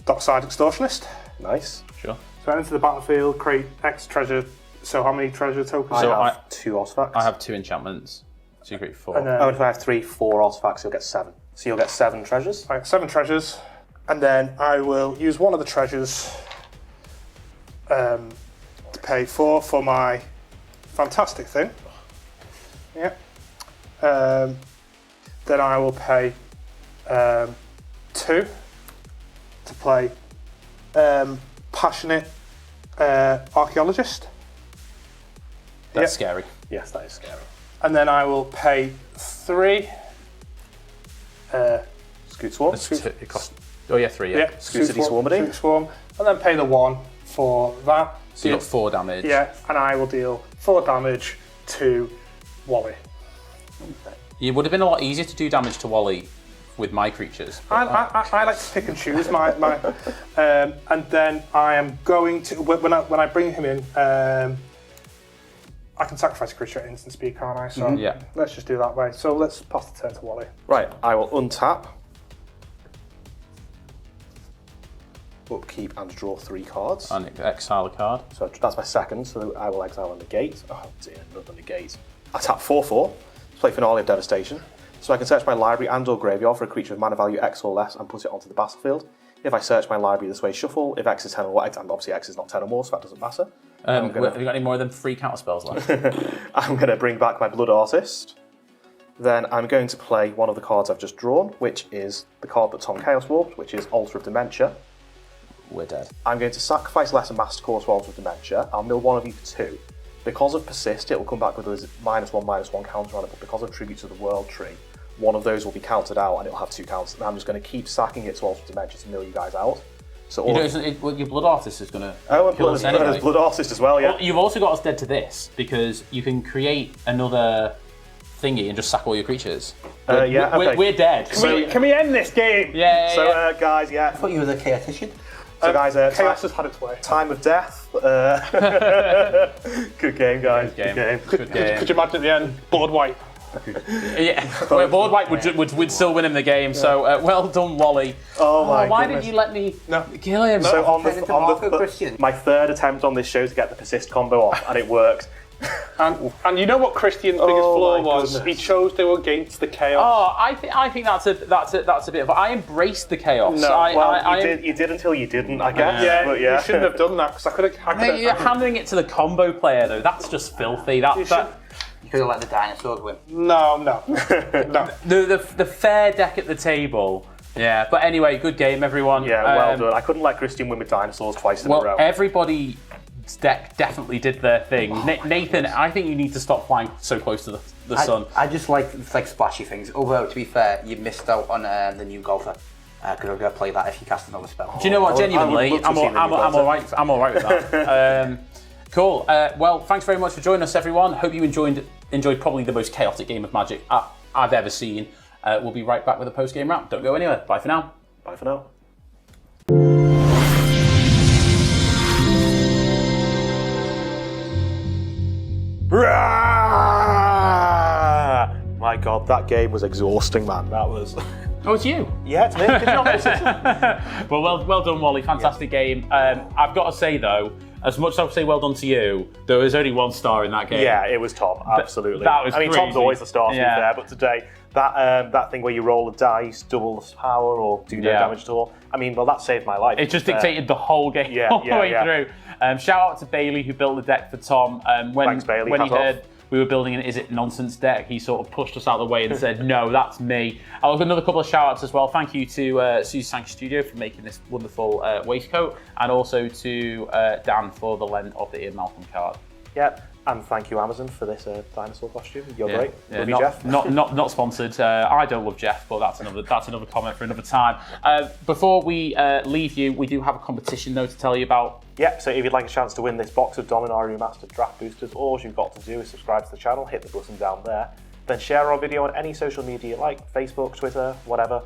Dockside Extortionist. Nice. Sure. So I enter the battlefield, create X treasure. So how many treasure tokens? So I have 2 artifacts. I have 2 enchantments. So you create 4. And then, Oh, and if I have 3, 4 artifacts, you'll get 7. So you'll get 7 treasures. I have 7 treasures, and then I will use one of the treasures to pay 4 for my fantastic thing. Yeah. Then I will pay 2 to play Passionate Archaeologist. That's scary. Yes, that is scary. And then I will pay 3. Scoot Swarm. It costs. Oh yeah, 3. Yeah. Scoot City Swarmity. Scoot Swarm. And then pay the 1 for that. So you got 4 damage. Yeah, and I will deal 4 damage to Wally. It would have been a lot easier to do damage to Wally with my creatures. I like to pick and choose my and then I am going to when I bring him in. I can sacrifice a creature at instant speed, can't I? So Yeah. let's just do that way. So let's pass the turn to Wally. Right, I will untap, upkeep, and draw 3 cards. And exile a card. So that's my second, so I will exile and negate. Oh dear, another negate. I tap 4/4 to play Finale of Devastation. So I can search my library and or graveyard for a creature of mana value X or less and put it onto the battlefield. If I search my library this way, shuffle. If X is 10 or more, and obviously X is not 10 or more, so that doesn't matter. Have you got any more of them free counter spells left? I'm going to bring back my Blood Artist. Then I'm going to play one of the cards I've just drawn, which is the card that Tom Chaos Warped, which is Altar of Dementia. We're dead. I'm going to sacrifice Lesser Mastercore to Altar of Dementia. I'll mill one of you for 2. Because of Persist, it will come back with a -1/-1 counter on it, but because of Tribute to the World Tree, one of those will be counted out and it'll have 2 counts. And I'm just going to keep sacking it to Altar of Dementia to mill you guys out. So all your Blood Artist is going to and kill us anyway. Blood Artist as well, yeah. Well, you've also got us dead to this, because you can create another thingy and just sack all your creatures. Yeah, okay. We're dead. Can we end this game? Yeah. So, guys, yeah. I thought you were the chaotician. So, guys, Chaos has had its way. Time of Death. Good game, guys. Good game. Could you imagine at the end, board white? Yeah, well, Board White would still win him the game. So well done, Wally. Oh my Why goodness. did you let me No. kill him? So on Turn into Marco Christian. my 3rd attempt on this show to get the Persist combo off, and it worked. And you know what Christian's biggest flaw my was? goodness. He chose to go against the chaos. Oh, I think that's a bit of. I embraced the chaos. No, You did until you didn't, I guess. Yeah, but yeah. you shouldn't have done that because I could have. Mate, you're handing it to the combo player though. That's just filthy. should- You could have let the dinosaurs win. No. The fair deck at the table. Yeah, but anyway, good game, everyone. Yeah, well done. I couldn't let Christian win with dinosaurs twice in a row. Well, everybody's deck definitely did their thing. Nathan, I think you need to stop flying so close to the sun. I just like splashy things. Although, to be fair, you missed out on the new golfer. Because I'm going to play that if you cast another spell. Do you know what? I would Genuinely, love to I'm see the new all right. I'm all right with that. Cool. Well, thanks very much for joining us, everyone. Hope you enjoyed probably the most chaotic game of Magic I've ever seen. We'll be right back with a post-game wrap. Don't go anywhere. Bye for now. Bye for now. My God, that game was exhausting, man. That was. Oh, it's you. Yeah, it's me. Did you not notice it? Well done, Wally. Fantastic game. I've got to say though, as much as I would say well done to you, there was only 1 star in that game. Yeah, it was Tom. Absolutely. That was Tom's crazy. always the star to be fair, but today that thing where you roll a dice, double the power, or do no damage at all. I mean, well, that saved my life. It just dictated the whole game all the way through. Shout out to Bailey who built the deck for Tom. Thanks, Bailey. When he heard we were building an Is It Nonsense deck, he sort of pushed us out of the way and said, no, that's me. I'll give another couple of shout outs as well. Thank you to Susie Sanchez Studio for making this wonderful waistcoat, and also to Dan for the lend of the Ian Malcolm card. Yep. And thank you, Amazon, for this dinosaur costume. You're great. Love you, Jeff. Not sponsored. I don't love Jeff, but that's another comment for another time. Before we leave you, we do have a competition though to tell you about. Yeah, so if you'd like a chance to win this box of Dominaria Remastered Draft Boosters, all you've got to do is subscribe to the channel, hit the button down there, then share our video on any social media you like, Facebook, Twitter, whatever,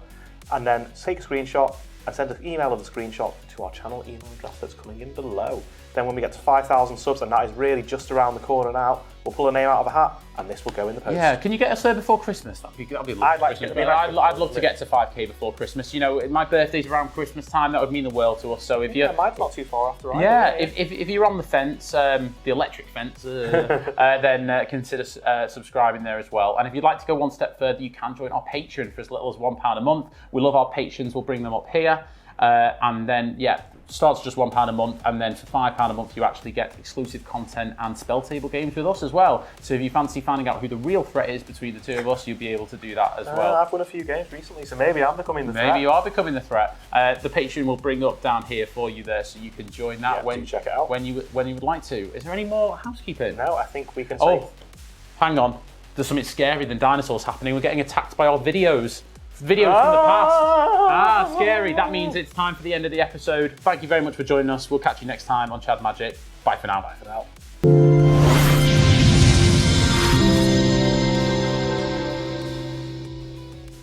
and then take a screenshot and send an email of the screenshot to our channel email address that's coming in below. Then when we get to 5,000 subs, and that is really just around the corner now, we'll pull a name out of a hat, and this will go in the post. Yeah, can you get us there before Christmas? That'd be lovely. I'd love to get to 5k before Christmas. You know, my birthday's around Christmas time. That would mean the world to us. So if you, mine's not too far after. If you're on the fence, the electric fence, then consider subscribing there as well. And if you'd like to go one step further, you can join our Patreon for as little as £1 a month. We love our patrons. We'll bring them up here, and then starts just £1 a month, and then for £5 a month you actually get exclusive content and spell table games with us as well. So if you fancy finding out who the real threat is between the two of us, you'll be able to do that as well. I've won a few games recently, so maybe I'm becoming the threat. Maybe you are becoming the threat. The Patreon will bring up down here for you there, so you can join that check it out when you would like to. Is there any more housekeeping? No, I think we can say. Hang on. There's something scarier than dinosaurs happening. We're getting attacked by our videos from the past. Scary. That means it's time for the end of the episode. Thank you very much for joining us. We'll catch you next time on Chad Magic. Bye for now. Bye for now.